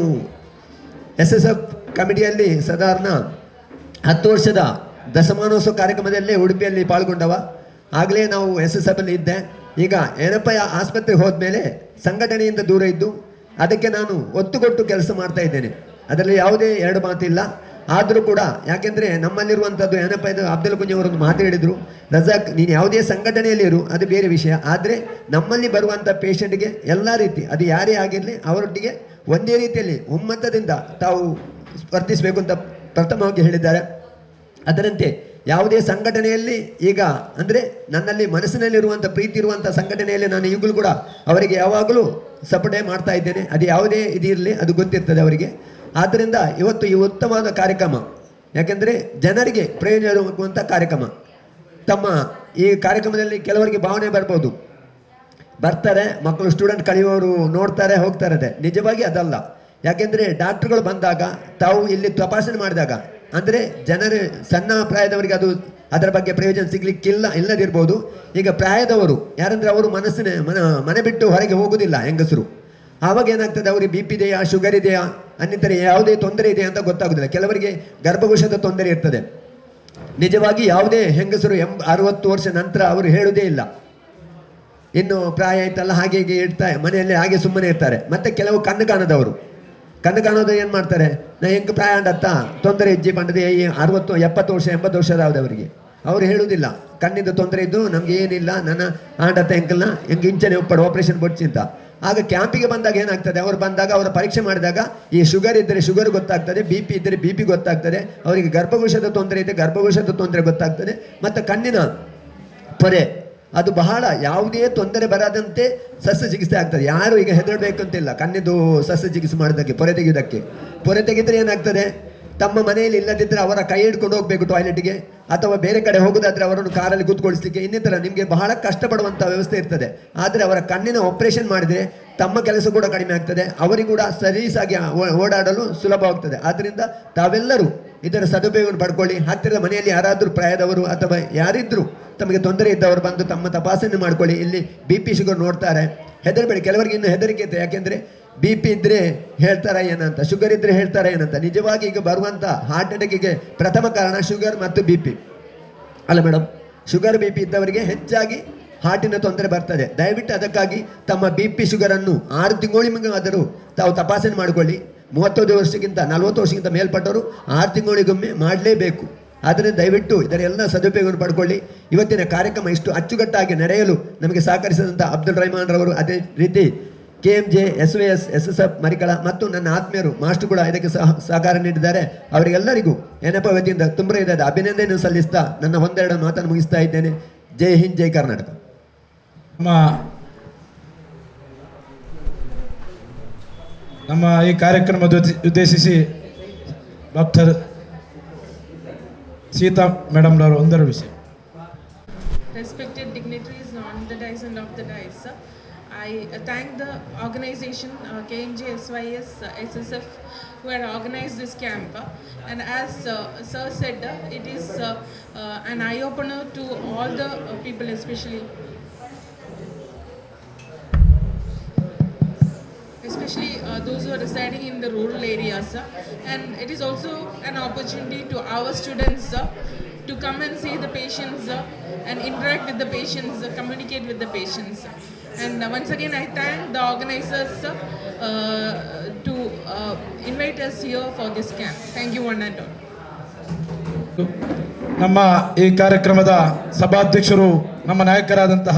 [SPEAKER 4] SSF ಕಮಿಟಿಯಲ್ಲಿ ಸಾಧಾರಣ 10 ವರ್ಷದ ದಶಮಾನೋತ್ಸವ ಕಾರ್ಯಕ್ರಮದಲ್ಲೇ ಉಡುಪಿಯಲ್ಲಿ ಪಾಲ್ಗೊಂಡವ. ಆಗಲೇ ನಾವು SSF ಅಲ್ಲಿ ಇದ್ದೆ. ಈಗ ಏನಪ್ಪಯ್ಯ ಆಸ್ಪತ್ರೆಗೆ ಹೋದ್ಮೇಲೆ ಸಂಘಟನೆಯಿಂದ ದೂರ ಇದ್ದು ಅದಕ್ಕೆ ನಾನು ಒತ್ತು ಕೊಟ್ಟು ಕೆಲಸ ಮಾಡ್ತಾ ಇದ್ದೇನೆ. ಅದರಲ್ಲಿ ಯಾವುದೇ ಎರಡು ಮಾತಿಲ್ಲ. ಆದರೂ ಕೂಡ ಯಾಕೆಂದರೆ ನಮ್ಮಲ್ಲಿರುವಂಥದ್ದು ಏನಪ್ಪ ಇದು ಅಬ್ದುಲ್ ಕುಂಜಿ ಅವರೊಂದು ಮಾತು ಹೇಳಿದರು, ರಜಾಕ್ ನೀನು ಯಾವುದೇ ಸಂಘಟನೆಯಲ್ಲಿ ಇರು, ಅದು ಬೇರೆ ವಿಷಯ, ಆದರೆ ನಮ್ಮಲ್ಲಿ ಬರುವಂಥ ಪೇಷಂಟ್ಗೆ ಎಲ್ಲ ರೀತಿ ಅದು ಯಾರೇ ಆಗಿರಲಿ ಅವರೊಟ್ಟಿಗೆ ಒಂದೇ ರೀತಿಯಲ್ಲಿ ಒಮ್ಮತದಿಂದ ತಾವು ಸ್ಪರ್ಧಿಸಬೇಕು ಅಂತ ಪ್ರಥಮವಾಗಿ ಹೇಳಿದ್ದಾರೆ. ಅದರಂತೆ ಯಾವುದೇ ಸಂಘಟನೆಯಲ್ಲಿ ಈಗ ಅಂದರೆ ನನ್ನಲ್ಲಿ ಮನಸ್ಸಿನಲ್ಲಿರುವಂಥ ಪ್ರೀತಿ ಇರುವಂಥ ಸಂಘಟನೆಯಲ್ಲಿ ನಾನು ಈಗಲೂ ಕೂಡ ಅವರಿಗೆ ಯಾವಾಗಲೂ ಸಪೋರ್ಟ್ ಮಾಡ್ತಾ ಇದ್ದೇನೆ. ಅದು ಯಾವುದೇ ಇದಿರಲಿ ಅದು ಗೊತ್ತಿರ್ತದೆ ಅವರಿಗೆ. ಆದ್ದರಿಂದ ಇವತ್ತು ಈ ಉತ್ತಮವಾದ ಕಾರ್ಯಕ್ರಮ, ಯಾಕೆಂದರೆ ಜನರಿಗೆ ಪ್ರಯೋಜನವಾಗುವಂಥ ಕಾರ್ಯಕ್ರಮ. ತಮ್ಮ ಈ ಕಾರ್ಯಕ್ರಮದಲ್ಲಿ ಕೆಲವರಿಗೆ ಭಾವನೆ ಬರ್ಬೋದು, ಬರ್ತಾರೆ ಮಕ್ಕಳು ಸ್ಟೂಡೆಂಟ್ ಕಲಿಯುವವರು ನೋಡ್ತಾರೆ ಹೋಗ್ತಾರೆ. ನಿಜವಾಗಿ ಅದಲ್ಲ. ಯಾಕೆಂದರೆ ಡಾಕ್ಟ್ರುಗಳು ಬಂದಾಗ ತಾವು ಇಲ್ಲಿ ತಪಾಸಣೆ ಮಾಡಿದಾಗ ಅಂದರೆ ಜನರು ಸಣ್ಣ ಪ್ರಾಯದವರಿಗೆ ಅದು ಅದರ ಬಗ್ಗೆ ಪ್ರಯೋಜನ ಇಲ್ಲದಿರ್ಬೋದು. ಈಗ ಪ್ರಾಯದವರು ಯಾರಂದರೆ ಅವರು ಮನೆ ಬಿಟ್ಟು ಹೊರಗೆ ಹೋಗೋದಿಲ್ಲ ಹೆಂಗಸರು. ಆವಾಗ ಏನಾಗ್ತದೆ, ಅವರಿಗೆ BP ಇದೆಯಾ, ಶುಗರ್ ಇದೆಯಾ, ಅನ್ನಿತರ ಯಾವುದೇ ತೊಂದರೆ ಇದೆ ಅಂತ ಗೊತ್ತಾಗೋದಿಲ್ಲ. ಕೆಲವರಿಗೆ ಗರ್ಭಕೋಶದ ತೊಂದರೆ ಇರ್ತದೆ. ನಿಜವಾಗಿ ಯಾವುದೇ ಹೆಂಗಸರು 60 ವರ್ಷ ನಂತರ ಅವರು ಹೇಳುವುದೇ ಇಲ್ಲ, ಇನ್ನು ಪ್ರಾಯ ಆಯ್ತಲ್ಲ ಹಾಗೆ ಹೀಗೆ ಇರ್ತಾರೆ, ಮನೆಯಲ್ಲಿ ಹಾಗೆ ಸುಮ್ಮನೆ ಇರ್ತಾರೆ. ಮತ್ತು ಕೆಲವು ಕಣ್ಣು ಕಾಣೋದು ಏನು ಮಾಡ್ತಾರೆ, ನಾ ಹೆಂಗೆ ಪ್ರಾಯ ಅಂಡತ್ತ ತೊಂದರೆ ಇಜ್ಜಿ ಬಂಡದೆ 60 70 ವರ್ಷ 80 ವರ್ಷದವರಿಗೆ ಅವರು ಹೇಳುವುದಿಲ್ಲ, ಕಣ್ಣಿಂದ ತೊಂದರೆ ಇದ್ದು ನಮ್ಗೆ ಏನಿಲ್ಲ, ನನ್ನ ಆಂಡತ್ತ ಹೆಂಕಲ್ನ ಹೆಂಗೆ ಇಂಚನೆ ಉಪ್ಪಡು ಆಪರೇಷನ್ ಬಡ್ಸಿ ಅಂತ. ಆಗ ಕ್ಯಾಂಪಿಗೆ ಬಂದಾಗ ಏನಾಗ್ತದೆ, ಅವರು ಬಂದಾಗ ಅವರ ಪರೀಕ್ಷೆ ಮಾಡಿದಾಗ ಈ ಶುಗರ್ ಇದ್ದರೆ ಶುಗರ್ ಗೊತ್ತಾಗ್ತದೆ, BP ಇದ್ದರೆ BP ಗೊತ್ತಾಗ್ತದೆ, ಅವರಿಗೆ ಗರ್ಭಕೋಶದ ತೊಂದರೆ ಇದ್ದರೆ ಗರ್ಭಕೋಶದ ತೊಂದರೆ ಗೊತ್ತಾಗ್ತದೆ, ಮತ್ತು ಕಣ್ಣಿನ ಪೊರೆ ಅದು ಬಹಳ ಯಾವುದೇ ತೊಂದರೆ ಬರದಂತೆ ಶಸ್ತ್ರಚಿಕಿತ್ಸೆ ಆಗ್ತದೆ. ಯಾರು ಈಗ ಹೆದರಬೇಕಂತಿಲ್ಲ ಕಣ್ಣಿದ್ದು ಶಸ್ತ್ರಚಿಕಿತ್ಸೆ ಮಾಡೋದಕ್ಕೆ. ಪೊರೆ ತೆಗೆದ್ರೆ ಏನಾಗ್ತದೆ, ತಮ್ಮ ಮನೆಯಲ್ಲಿ ಇಲ್ಲದಿದ್ದರೆ ಅವರ ಕೈ ಹಿಡ್ಕೊಂಡು ಹೋಗಬೇಕು ಟಾಯ್ಲೆಟ್ಗೆ, ಅಥವಾ ಬೇರೆ ಕಡೆ ಹೋಗೋದಾದರೆ ಅವರನ್ನು ಕಾರಲ್ಲಿ ಕೂತ್ಕೊಳಿಸ್ಲಿಕ್ಕೆ ಇನ್ನಿತರ ನಿಮಗೆ ಬಹಳ ಕಷ್ಟಪಡುವಂಥ ವ್ಯವಸ್ಥೆ ಇರ್ತದೆ. ಆದರೆ ಅವರ ಕಣ್ಣಿನ ಆಪರೇಷನ್ ಮಾಡಿದರೆ ತಮ್ಮ ಕೆಲಸ ಕೂಡ ಕಡಿಮೆ ಆಗ್ತದೆ, ಅವರಿಗೂ ಕೂಡ ಸಲೀಸಾಗಿ ಓಡಾಡಲು ಸುಲಭವಾಗ್ತದೆ. ಆದ್ದರಿಂದ ತಾವೆಲ್ಲರೂ ಇದರ ಸದುಪಯೋಗ ಪಡ್ಕೊಳ್ಳಿ. ಹತ್ತಿರದ ಮನೆಯಲ್ಲಿ ಯಾರಾದರೂ ಪ್ರಾಯದವರು ಅಥವಾ ಯಾರಿದ್ದರೂ ತಮಗೆ ತೊಂದರೆ ಇದ್ದವರು ಬಂದು ತಮ್ಮ ತಪಾಸಣೆ ಮಾಡ್ಕೊಳ್ಳಿ. ಇಲ್ಲಿ BP ಶುಗರ್ ನೋಡ್ತಾರೆ, ಹೆದರಬೇಡಿ. ಕೆಲವರಿಗೆ ಇನ್ನೂ ಹೆದರಿಕೆ ಇತ್ತು, ಯಾಕೆಂದರೆ BP ಇದ್ದರೆ ಹೇಳ್ತಾರ ಏನಂತ, ಶುಗರ್ ಇದ್ದರೆ ಹೇಳ್ತಾರ ಏನಂತ. ನಿಜವಾಗಿ ಈಗ ಬರುವಂಥ ಹಾರ್ಟ್ ಅಟ್ಯಾಕಿಗೆ ಪ್ರಥಮ ಕಾರಣ ಶುಗರ್ ಮತ್ತು BP ಅಲ್ಲ ಮೇಡಮ್. ಶುಗರ್ BP ಇದ್ದವರಿಗೆ ಹೆಚ್ಚಾಗಿ ಹಾರ್ಟಿನ ತೊಂದರೆ ಬರ್ತದೆ. ದಯವಿಟ್ಟು ಅದಕ್ಕಾಗಿ ತಮ್ಮ BP ಶುಗರನ್ನು 6 ತಿಂಗಳಿಗಾದರೂ ತಾವು ತಪಾಸಣೆ ಮಾಡಿಕೊಳ್ಳಿ. 35 ವರ್ಷಕ್ಕಿಂತ 40 ವರ್ಷಕ್ಕಿಂತ ಮೇಲ್ಪಟ್ಟವರು 6 ತಿಂಗಳಿಗೊಮ್ಮೆ ಮಾಡಲೇಬೇಕು. ಆದರೆ ದಯವಿಟ್ಟು ಇದರೆಲ್ಲ ಸದುಪಯೋಗವನ್ನು ಪಡ್ಕೊಳ್ಳಿ. ಇವತ್ತಿನ ಕಾರ್ಯಕ್ರಮ ಇಷ್ಟು ಅಚ್ಚುಕಟ್ಟಾಗಿ ನಡೆಯಲು ನಮಗೆ ಸಹಕರಿಸಿದಂಥ ಅಬ್ದುಲ್ ರಹಮಾನ್ ರವರು, ಅದೇ ರೀತಿ KMJ, SYS, SSF ಮರಿಕಳ ಮತ್ತು ನನ್ನ ಆತ್ಮೀಯರು ಮಾಸ್ಟರ್ ಕೂಡ ಇದಕ್ಕೆ ಸಹಕಾರ ನೀಡಿದ್ದಾರೆ. ಅವರಿಗೆಲ್ಲರಿಗೂ ಏನಪ್ಪ ವತಿಯಿಂದ ತುಂಬ ಇದಾದ ಅಭಿನಂದನೆ ಸಲ್ಲಿಸ್ತಾ ನನ್ನ ಒಂದೆರಡು ಮಾತನ್ನು ಮುಗಿಸ್ತಾ ಇದ್ದೇನೆ. ಜೈ ಹಿಂದ್, ಜೈ ಕರ್ನಾಟಕ.
[SPEAKER 1] ನಮ್ಮ ಈ ಕಾರ್ಯಕ್ರಮದ ಉದ್ದೇಶಿಸಿ ಡಾಕ್ಟರ್ ಸೀತಾ ಮೇಡಮ್ ರವರು ಒಂದೆರಡು ವಿಷಯ.
[SPEAKER 5] Respected dignitaries on the dais and off the dais, I thank the organization KMJ, SYS, SSF who had organized this camp, and as Sir said, it is an eye-opener to all the people, especially those who are residing in the rural areas, and it is also an opportunity to our students to come and see the patients and interact with the patients, communicate with the patients. And once again I thank the organizers to invite us here for this camp. Thank you one and all.
[SPEAKER 1] ನಮ್ಮ ಈ ಕಾರ್ಯಕ್ರಮದ ಸಭಾಧ್ಯಕ್ಷರು ನಮ್ಮ ನಾಯಕರಾದಂತಹ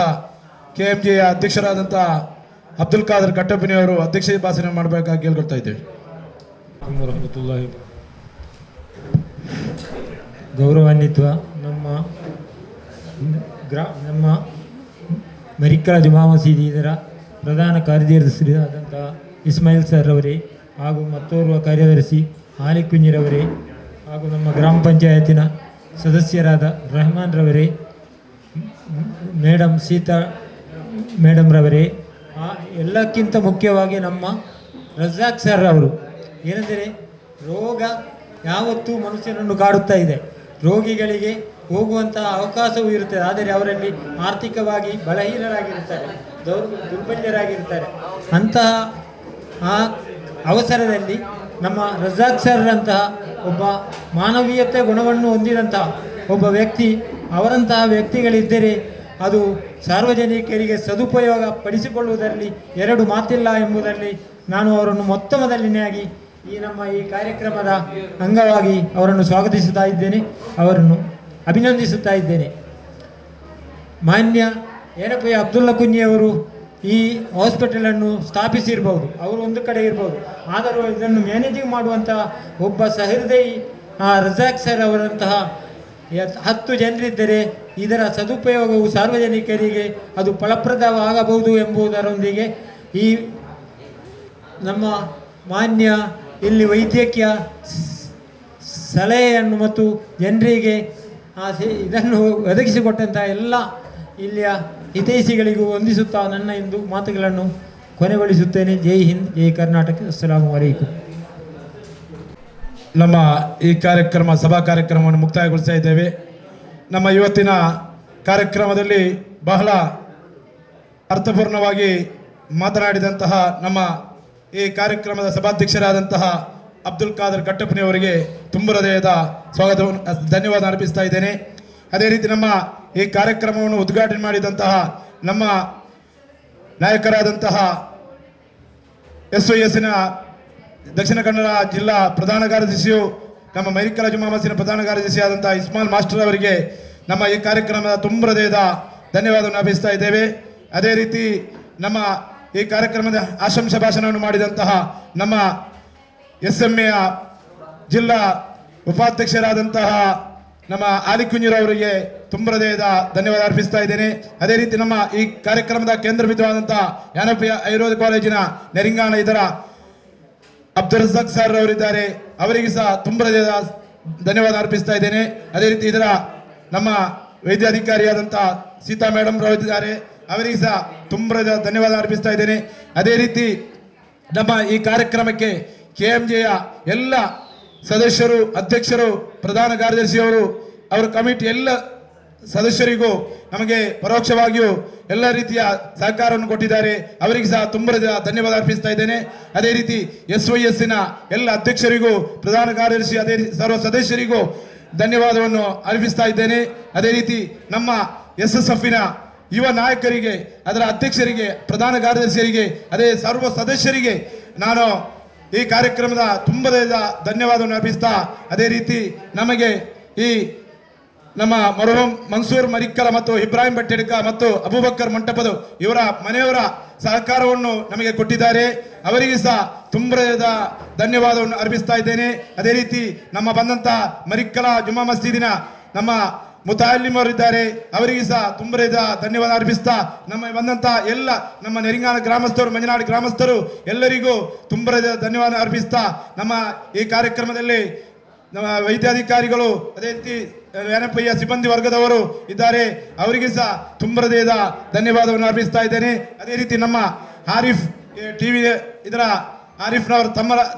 [SPEAKER 1] KMJಯ ಅಧ್ಯಕ್ಷರಾದಂತಹ ಅಬ್ದುಲ್ ಖಾದರ್ ಕಟ್ಟಪ್ಪನಿಯವರು ಅಧ್ಯಕ್ಷತೆ ಭಾಷಣ ಮಾಡಬೇಕಾಗಿ ಕೇಳ್ಕೊಳ್ತಾ ಇದ್ದೇವೆ.
[SPEAKER 6] ಗೌರವಾನ್ವಿತ ನಮ್ಮ ಮರಿಕಳ ಜುಮಾ ಮಸೀದಿ ಇದರ ಪ್ರಧಾನ ಕಾರ್ಯದರ್ಶಿಯಾದಂತಹ ಇಸ್ಮಾಯಿಲ್ ಸರ್ ಅವರೇ, ಹಾಗೂ ಮತ್ತೋರ್ವ ಕಾರ್ಯದರ್ಶಿ ಆಲಿ ಕುಂಜಿರವರೇ, ಹಾಗೂ ನಮ್ಮ ಗ್ರಾಮ ಪಂಚಾಯತಿನ ಸದಸ್ಯರಾದ ರೆಹಮಾನ್ ರವರೇ, ಮೇಡಮ್ ಸೀತಾ ಮೇಡಮ್ ರವರೇ, ಎಲ್ಲಕ್ಕಿಂತ ಮುಖ್ಯವಾಗಿ ನಮ್ಮ ರಜಾಕ್ ಸರ್ ಅವರು, ಏನೆಂದರೆ ರೋಗ ಯಾವತ್ತೂ ಮನುಷ್ಯನನ್ನು ಕಾಡುತ್ತಾ ಇದೆ. ರೋಗಿಗಳಿಗೆ ಹೋಗುವಂತಹ ಅವಕಾಶವೂ ಇರುತ್ತದೆ, ಆದರೆ ಅವರಲ್ಲಿ ಆರ್ಥಿಕವಾಗಿ ಬಲಹೀನರಾಗಿರುತ್ತಾರೆ, ದುರ್ಬಲ್ಯರಾಗಿರ್ತಾರೆ. ಅಂತಹ ಆ ಅವಸರದಲ್ಲಿ ನಮ್ಮ ರಜಾಕ್ ಸರ್ ಅಂತಹ ಒಬ್ಬ ಮಾನವೀಯತೆ ಗುಣವನ್ನು ಹೊಂದಿದಂತಹ ಒಬ್ಬ ವ್ಯಕ್ತಿ, ಅವರಂತಹ ವ್ಯಕ್ತಿಗಳಿದ್ದರೆ ಅದು ಸಾರ್ವಜನಿಕರಿಗೆ ಸದುಪಯೋಗ ಪಡಿಸಿಕೊಳ್ಳುವುದರಲ್ಲಿ ಎರಡು ಮಾತಿಲ್ಲ ಎಂಬುದರಲ್ಲಿ ನಾನು ಅವರನ್ನು ಮೊದಲನೆಯಾಗಿ ನಮ್ಮ ಈ ಕಾರ್ಯಕ್ರಮದ ಅಂಗವಾಗಿ ಅವರನ್ನು ಸ್ವಾಗತಿಸುತ್ತಾ ಇದ್ದೇನೆ, ಅವರನ್ನು ಅಭಿನಂದಿಸುತ್ತಾ ಇದ್ದೇನೆ. ಮಾನ್ಯ ಏನಪ್ಪ ಅಬ್ದುಲ್ಲಾ ಕುಂಜಿಯವರು ಈ ಹಾಸ್ಪಿಟಲನ್ನು ಸ್ಥಾಪಿಸಿರ್ಬೋದು, ಅವರು ಒಂದು ಕಡೆ ಇರ್ಬೋದು, ಆದರೂ ಇದನ್ನು ಮ್ಯಾನೇಜಿಂಗ್ ಮಾಡುವಂಥ ಒಬ್ಬ ಸಹೃದಯಿ ರಜಾಕ್ ಸರ್ ಅವರಂತಹ 10 ಜನರಿದ್ದರೆ ಇದರ ಸದುಪಯೋಗವು ಸಾರ್ವಜನಿಕರಿಗೆ ಅದು ಫಲಪ್ರದವಾಗಬಹುದು ಎಂಬುದರೊಂದಿಗೆ ಈ ನಮ್ಮ ಮಾನ್ಯ ಇಲ್ಲಿ ವೈದ್ಯಕೀಯ ಸಲಹೆಯನ್ನು ಮತ್ತು ಜನರಿಗೆ ಇದನ್ನು ಒದಗಿಸಿಕೊಟ್ಟಂಥ ಎಲ್ಲ ಇಲ್ಲಿಯ ಹಿತೈಷಿಗಳಿಗೂ ವಂದಿಸುತ್ತಾ ನನ್ನ ಇಂದು ಮಾತುಗಳನ್ನು ಕೊನೆಗೊಳಿಸುತ್ತೇನೆ. ಜೈ ಹಿಂದ್, ಜೈ ಕರ್ನಾಟಕ. ಅಸ್ಸಲಾಮು ಅಲೈಕುಂ.
[SPEAKER 1] ನಮ್ಮ ಈ ಸಭಾ ಕಾರ್ಯಕ್ರಮವನ್ನು ಮುಕ್ತಾಯಗೊಳಿಸ್ತಾ ಇದ್ದೇವೆ. ನಮ್ಮ ಇವತ್ತಿನ ಕಾರ್ಯಕ್ರಮದಲ್ಲಿ ಬಹಳ ಅರ್ಥಪೂರ್ಣವಾಗಿ ಮಾತನಾಡಿದಂತಹ ನಮ್ಮ ಈ ಕಾರ್ಯಕ್ರಮದ ಸಭಾಧ್ಯಕ್ಷರಾದಂತಹ ಅಬ್ದುಲ್ ಖಾದರ್ ಕಟ್ಟಪ್ಪನಿಯವರಿಗೆ ತುಂಬ ಹೃದಯದ ಸ್ವಾಗತವನ್ನು ಧನ್ಯವಾದ ಅರ್ಪಿಸ್ತಾ ಇದ್ದೇನೆ. ಅದೇ ರೀತಿ ನಮ್ಮ ಈ ಕಾರ್ಯಕ್ರಮವನ್ನು ಉದ್ಘಾಟನೆ ಮಾಡಿದಂತಹ ನಮ್ಮ ನಾಯಕರಾದಂತಹ SYSನ ದಕ್ಷಿಣ ಕನ್ನಡ ಜಿಲ್ಲಾ ಪ್ರಧಾನ ಕಾರ್ಯದರ್ಶಿಯು, ನಮ್ಮ ಮರಿಕಲ ಜುಮಾ ಮಸೀದಿನ ಪ್ರಧಾನ ಕಾರ್ಯದರ್ಶಿಯಾದಂತಹ ಇಸ್ಮಾಯಿಲ್ ಮಾಸ್ಟರ್ ಅವರಿಗೆ ನಮ್ಮ ಈ ಕಾರ್ಯಕ್ರಮದ ತುಂಬ ಹೃದಯದ ಧನ್ಯವಾದವನ್ನು ಅರ್ಪಿಸ್ತಾ ಇದ್ದೇವೆ. ಅದೇ ರೀತಿ ನಮ್ಮ ಈ ಕಾರ್ಯಕ್ರಮದ ಆಶಂಸಾ ಭಾಷಣವನ್ನು ಮಾಡಿದಂತಹ ನಮ್ಮ SMAಯ ಜಿಲ್ಲಾ ಉಪಾಧ್ಯಕ್ಷರಾದಂತಹ ನಮ್ಮ ಆಲಿ ಕುಂಜಿರವರಿಗೆ ತುಂಬ ಹೃದಯದ ಧನ್ಯವಾದ ಅರ್ಪಿಸ್ತಾ ಇದ್ದೇನೆ. ಅದೇ ರೀತಿ ನಮ್ಮ ಈ ಕಾರ್ಯಕ್ರಮದ ಕೇಂದ್ರ ಬಿಂದುವಾದಂತಹ ಯಾನಪ್ಪ ಆಯುರ್ವೇದ ಕಾಲೇಜಿನ ನೆರಿಂಗಾಣ ಇದರ ಅಬ್ದುಲ್ ರಜಾಕ್ ಸರ್ ಅವರಿದ್ದಾರೆ, ಅವರಿಗೆ ಸಹ ತುಂಬ ಹೃದಯದ ಧನ್ಯವಾದ ಅರ್ಪಿಸ್ತಾ ಇದ್ದೇನೆ. ಅದೇ ರೀತಿ ಇದರ ನಮ್ಮ ವೈದ್ಯಾಧಿಕಾರಿಯಾದಂತಹ ಸೀತಾ ಮೇಡಮ್ ರವರಿದ್ದಾರೆ, ಅವರಿಗೆ ಸಹ ತುಂಬ ಹೃದಯದ ಧನ್ಯವಾದ ಅರ್ಪಿಸ್ತಾ ಇದ್ದೇನೆ. ಅದೇ ರೀತಿ ನಮ್ಮ ಈ ಕಾರ್ಯಕ್ರಮಕ್ಕೆ KMJಯ ಎಲ್ಲ ಸದಸ್ಯರು, ಅಧ್ಯಕ್ಷರು, ಪ್ರಧಾನ ಕಾರ್ಯದರ್ಶಿಯವರು, ಅವರ ಕಮಿಟಿ ಎಲ್ಲ ಸದಸ್ಯರಿಗೂ ನಮಗೆ ಪರೋಕ್ಷವಾಗಿಯೂ ಎಲ್ಲ ರೀತಿಯ ಸಹಕಾರವನ್ನು ಕೊಟ್ಟಿದ್ದಾರೆ, ಅವರಿಗೆ ಸಹ ತುಂಬ ಧನ್ಯವಾದ ಅರ್ಪಿಸ್ತಾ ಇದ್ದೇನೆ. ಅದೇ ರೀತಿ SYSನ ಎಲ್ಲ ಅಧ್ಯಕ್ಷರಿಗೂ, ಪ್ರಧಾನ ಕಾರ್ಯದರ್ಶಿ, ಅದೇ ಸರ್ವ ಸದಸ್ಯರಿಗೂ ಧನ್ಯವಾದವನ್ನು ಅರ್ಪಿಸ್ತಾ ಇದ್ದೇನೆ. ಅದೇ ರೀತಿ ನಮ್ಮ SSFನ ಯುವ ನಾಯಕರಿಗೆ, ಅದರ ಅಧ್ಯಕ್ಷರಿಗೆ, ಪ್ರಧಾನ ಕಾರ್ಯದರ್ಶಿಯರಿಗೆ, ಅದೇ ಸರ್ವ ಸದಸ್ಯರಿಗೆ ನಾನು ಈ ಕಾರ್ಯಕ್ರಮದ ತುಂಬ ಧನ್ಯವಾದವನ್ನು ಅರ್ಪಿಸ್ತಾ, ಅದೇ ರೀತಿ ನಮಗೆ ಈ ನಮ್ಮ ಮರುಹಂ ಮನ್ಸೂರ್ ಮರಿಕ್ಕಲ ಮತ್ತು ಇಬ್ರಾಹಿಂ ಬಟ್ಟೆಡ್ಕ ಮತ್ತು ಅಬೂಬಕ್ಕರ್ ಮಂಟಪದ ಇವರ ಮನೆಯವರ ಸಹಕಾರವನ್ನು ನಮಗೆ ಕೊಟ್ಟಿದ್ದಾರೆ. ಅವರಿಗೆ ಸಹ ತುಂಬದ ಧನ್ಯವಾದವನ್ನು ಅರ್ಪಿಸ್ತಾ ಇದ್ದೇನೆ. ಅದೇ ರೀತಿ ನಮ್ಮ ಬಂದಂತ ಮರಿಕ್ಕಲ ಜುಮಾ ಮಸೀದಿನ ನಮ್ಮ ಮುತಾಲಿಮರಿದ್ದಾರೆ, ಅವರಿಗೆ ಸಹ ತುಂಬದ ಧನ್ಯವಾದ ಅರ್ಪಿಸ್ತಾ ನಮ್ಮ ಬಂದಂತ ಎಲ್ಲ ನಮ್ಮ ನೆರಿಂಗಾನ ಗ್ರಾಮಸ್ಥರು, ಮಂಜನಾಡು ಗ್ರಾಮಸ್ಥರು ಎಲ್ಲರಿಗೂ ತುಂಬದ ಧನ್ಯವಾದ ಅರ್ಪಿಸ್ತಾ ನಮ್ಮ ಈ ಕಾರ್ಯಕ್ರಮದಲ್ಲಿ ನಮ್ಮ ವೈದ್ಯಾಧಿಕಾರಿಗಳು ಅದೇ ರೀತಿ ವೇನಪ್ಪಯ್ಯ ಸಿಬ್ಬಂದಿ ವರ್ಗದವರು ಇದ್ದಾರೆ, ಅವರಿಗೆ ಸಹ ತುಂಬರದೇದ ಧನ್ಯವಾದವನ್ನು ಅರ್ಪಿಸ್ತಾ ಇದ್ದೇನೆ. ಅದೇ ರೀತಿ ನಮ್ಮ ಆರಿಫ್ ಟಿವಿ ಇದರ ಆರಿಫ್ನವರು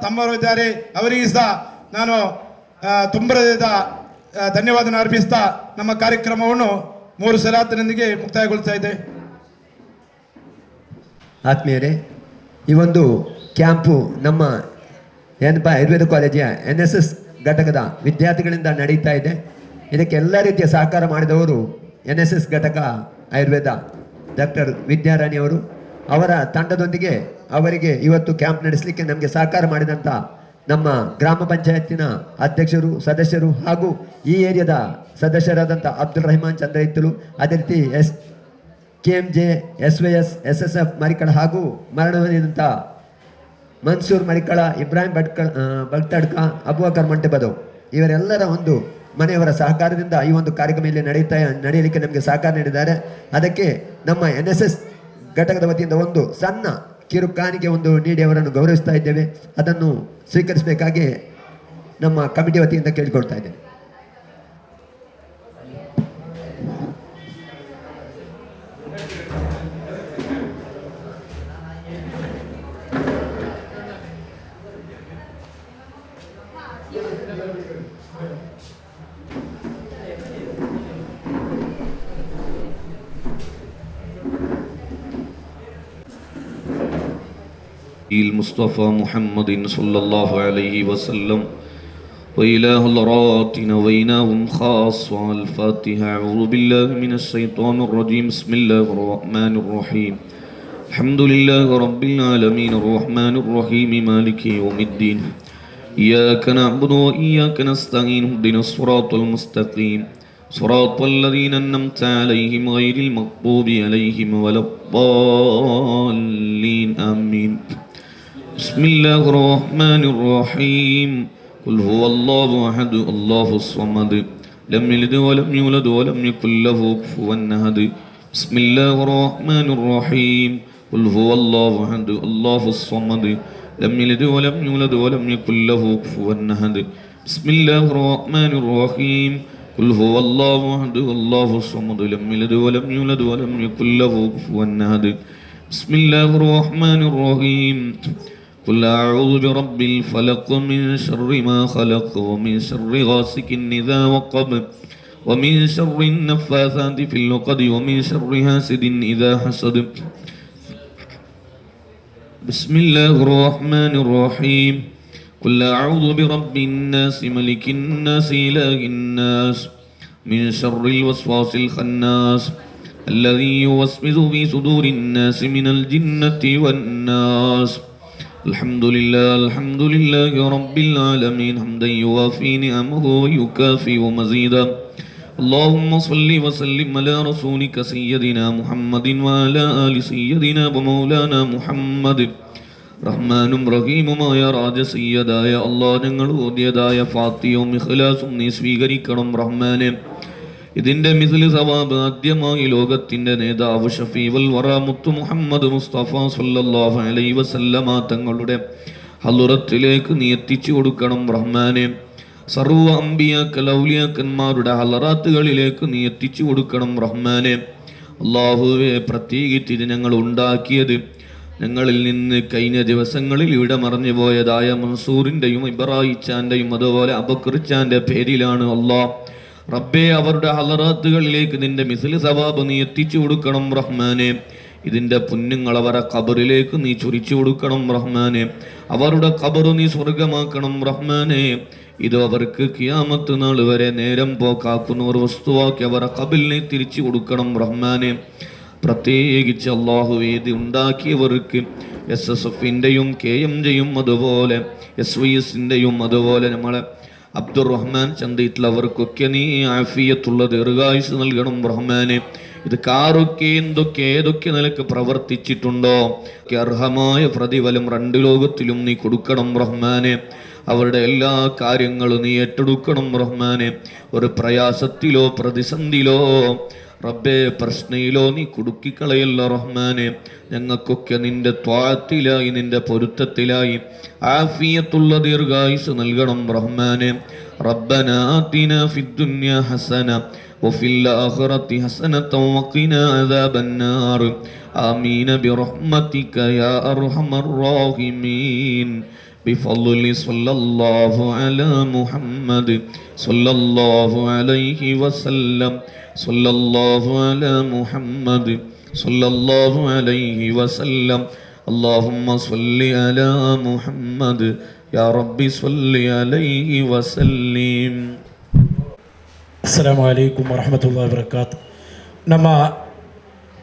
[SPEAKER 1] ತಮ್ಮರು ಇದ್ದಾರೆ, ಅವರಿಗೆ ಸಹ ನಾನು ತುಂಬರದೇದ ಧನ್ಯವಾದವನ್ನು ಅರ್ಪಿಸ್ತಾ ನಮ್ಮ ಕಾರ್ಯಕ್ರಮವನ್ನು 3 ಸಲಾತಿನೊಂದಿಗೆ ಮುಕ್ತಾಯಗೊಳಿಸ್ತಾ ಇದ್ದೆ.
[SPEAKER 4] ಆತ್ಮೀಯರೇ, ಈ ಒಂದು ಕ್ಯಾಂಪು ನಮ್ಮ ಏನಪ್ಪ ಆಯುರ್ವೇದ ಕಾಲೇಜಿನ NSS ಘಟಕದ ವಿದ್ಯಾರ್ಥಿಗಳಿಂದ ನಡೀತಾ ಇದೆ. ಇದಕ್ಕೆ ಎಲ್ಲ ರೀತಿಯ ಸಹಕಾರ ಮಾಡಿದವರು NSS ಘಟಕ ಆಯುರ್ವೇದ ಡಾಕ್ಟರ್ ವಿದ್ಯಾರಾಣಿಯವರು, ಅವರ ತಂಡದೊಂದಿಗೆ ಅವರಿಗೆ ಇವತ್ತು ಕ್ಯಾಂಪ್ ನಡೆಸಲಿಕ್ಕೆ ನಮಗೆ ಸಹಕಾರ ಮಾಡಿದಂಥ ನಮ್ಮ ಗ್ರಾಮ ಪಂಚಾಯತಿನ ಅಧ್ಯಕ್ಷರು, ಸದಸ್ಯರು ಹಾಗೂ ಈ ಏರಿಯಾದ ಸದಸ್ಯರಾದಂಥ ಅಬ್ದುಲ್ ರಹಮಾನ್ ಚಂದ್ರ ಇತ್ತಲು, ಅದೇ ರೀತಿ KMJ, SYS, SSF ಮರಿಕಳ ಹಾಗೂ ಮರಣ ಹೊಂದಿದಂಥ ಮನ್ಸೂರ್ ಮರಿಕಳ, ಇಬ್ರಾಹಿಂ ಬಗ್ತಡ್ಕ, ಅಬೂಬಕರ್ ಮಂಟಪದವು ಇವರೆಲ್ಲರ ಒಂದು ಮನೆಯವರ ಸಹಕಾರದಿಂದ ಈ ಒಂದು ಕಾರ್ಯಕ್ರಮ ಇಲ್ಲಿ ನಡೆಯಲಿಕ್ಕೆ ನಮಗೆ ಸಹಕಾರ ನೀಡಿದ್ದಾರೆ. ಅದಕ್ಕೆ ನಮ್ಮ NSS ಘಟಕದ ವತಿಯಿಂದ ಒಂದು ಸಣ್ಣ ಕಿರು ಕಾಣಿಕೆ ಒಂದು ನೀಡಿ ಅವರನ್ನು ಗೌರವಿಸ್ತಾ ಇದ್ದೇವೆ. ಅದನ್ನು ಸ್ವೀಕರಿಸಬೇಕಾಗಿ ನಮ್ಮ ಕಮಿಟಿ ವತಿಯಿಂದ ಕೇಳಿಕೊಳ್ತಾ ಇದ್ದೇವೆ.
[SPEAKER 7] المصطفى محمد صلى الله عليه وسلم وإلى حضراتنا وإناهم خاصة. الفاتحة. أعوذ بالله من الشيطان الرجيم. بسم الله الرحمن الرحيم. الحمد لله رب العالمين الرحمن الرحيم مالك يوم الدين. إياك نعبد وإياك نستعين. اهدنا الصراط المستقيم صراط الذين أنعمت عليهم غير المغضوب عليهم ولا الضالين. آمين. بسم الله الرحمن الرحيم. قل هو الله أحد الله الصمد لم يلد ولم يولد ولم يكن له كفوا أحد. بسم الله الرحمن الرحيم. قل هو الله أحد الله الصمد لم يلد ولم يولد ولم يكن له كفوا أحد. بسم الله الرحمن الرحيم. قل هو الله أحد الله الصمد لم يلد ولم يولد ولم يكن له كفوا أحد. بسم الله الرحمن الرحيم. قل أعوذ برب الفلق من شر ما خلق ومن شر غاسق إذا وقب ومن شر النفاثات في العقد ومن شر حاسد إذا حسد. بسم الله الرحمن الرحيم. قل أعوذ برب الناس ملك الناس إله الناس من شر الوسواس الخناس الذي يوسوس في صدور الناس من الجنة والناس. الحمد لله رب العالمين حمدا يوافي نعمه ويكافئ مزيدا. اللهم صل وسلم على رسولك سيدنا محمد وعلى آل سيدنا ومولانا محمد. റഹ്മാനും റഹീമുമായ രാജസയ്യദായ അല്ലാഹ്, ഞങ്ങൾ ഓതിയതായ ഫാത്തിഹയും ഇഖ്ലാസും നീ സ്വീകരിക്കണം റഹ്മാനെ. ഇതിൻ്റെ മിസ്ലി സവാബ് ആദ്യമായി ലോകത്തിൻ്റെ നേതാവ് ഷഫീഉൽ വറ മുത്തു മുഹമ്മദ് മുസ്തഫ സല്ലല്ലാഹു അലൈഹി വസല്ലമ തങ്ങളുടെ ഹളറത്തിലേക്ക് നീ എത്തിച്ചു കൊടുക്കണം റഹ്മാനെ. സർവ്വ അമ്പിയാക്കൾ ഔലിയാക്കന്മാരുടെ ഹളറാത്തുകളിലേക്ക് നീ എത്തിച്ചു കൊടുക്കണം റഹ്മാനെ. അല്ലാഹുവേ, പ്രത്യേകിച്ച് ഇത് ഞങ്ങൾ ഉണ്ടാക്കിയത് ഞങ്ങളിൽ നിന്ന് കഴിഞ്ഞ ദിവസങ്ങളിൽ ഇവിടെ മറഞ്ഞു പോയതായ മൻസൂറിൻ്റെയും ഇബ്രാഹിച്ചാൻ്റെയും അതുപോലെ അബക്കറിച്ചാൻ്റെ പേരിലാണ്. അല്ലാഹ് റബ്ബേ, അവരുടെ ഹളറാത്തുകളിലേക്ക് നിന്റെ മിസ്ലി സവാബ് നീ എത്തിച്ചു കൊടുക്കണം റഹ്മാനെ. ഇതിൻ്റെ പുണ്യങ്ങൾ അവരുടെ ഖബറിലേക്ക് നീ ചൊരിച്ചു കൊടുക്കണം റഹ്മാനെ. അവരുടെ ഖബറ് നീ സ്വർഗമാക്കണം റഹ്മാനെ. ഇത് അവർക്ക് ഖിയാമത്ത് നാൾ വരെ നേരം പോക്കാക്കുന്ന ഒരു വസ്തുവാക്കി അവരുടെ ഖബറിനെ തിരിച്ചു കൊടുക്കണം റഹ്മാനെ. പ്രത്യേകിച്ച് അല്ലാഹുവേ, ഇത് ഉണ്ടാക്കിയവർക്ക് SSFൻ്റെയും KMJയും അതുപോലെ SYSൻ്റെയും അതുപോലെ നമ്മളെ അബ്ദുറഹ്മാൻ ചന്തയിത്തിൽ അവർക്കൊക്കെ നീ ആഫിയത്തുള്ള ദീർഘായുസ് നൽകണം റഹ്മാനെ. ഇത് കാറൊക്കെ എന്തൊക്കെ ഏതൊക്കെ നിലക്ക് പ്രവർത്തിച്ചിട്ടുണ്ടോ അർഹമായ പ്രതിഫലം രണ്ട് ലോകത്തിലും നീ കൊടുക്കണം റഹ്മാനെ. അവരുടെ എല്ലാ കാര്യങ്ങളും നീ ഏറ്റെടുക്കണം റഹ്മാനെ. ഒരു പ്രയാസത്തിലോ പ്രതിസന്ധിയിലോ റബ്ബേ പ്രശ്നയിലോ നീ കുടുക്കിക്കളയല്ല റഹ്മാനെ. ഞങ്ങൾക്കൊക്കെ നിന്റെ ത്വാഅത്തിലായി നിന്റെ പൊരുത്തത്തിലായി ആഫിയത്തുള്ള ദീർഘായുസ് നൽകണം റഹ്മാനെ. റബ്ബന ആതിനാ ഫിദ്ദുനിയ ഹസന വഫിൽ ആഖിറതി ഹസനത വഖിനാ അദാബന്നാർ. ആമീൻ ബിറഹ്മതിക യാ അർഹമർ റഹീമീൻ. بفضل صلى الله على محمد صلى الله عليه وسلم صلى الله على محمد صلى الله عليه وسلم. اللهم صل على محمد يا رب صل عليه وسلم.
[SPEAKER 1] ಅಸ್ಸಲಾಮು ಅಲೈಕುಮ್ ವರಹಮತುಲ್ಲಾಹಿ ವಬರಕಾತು. ನಮ್ಮ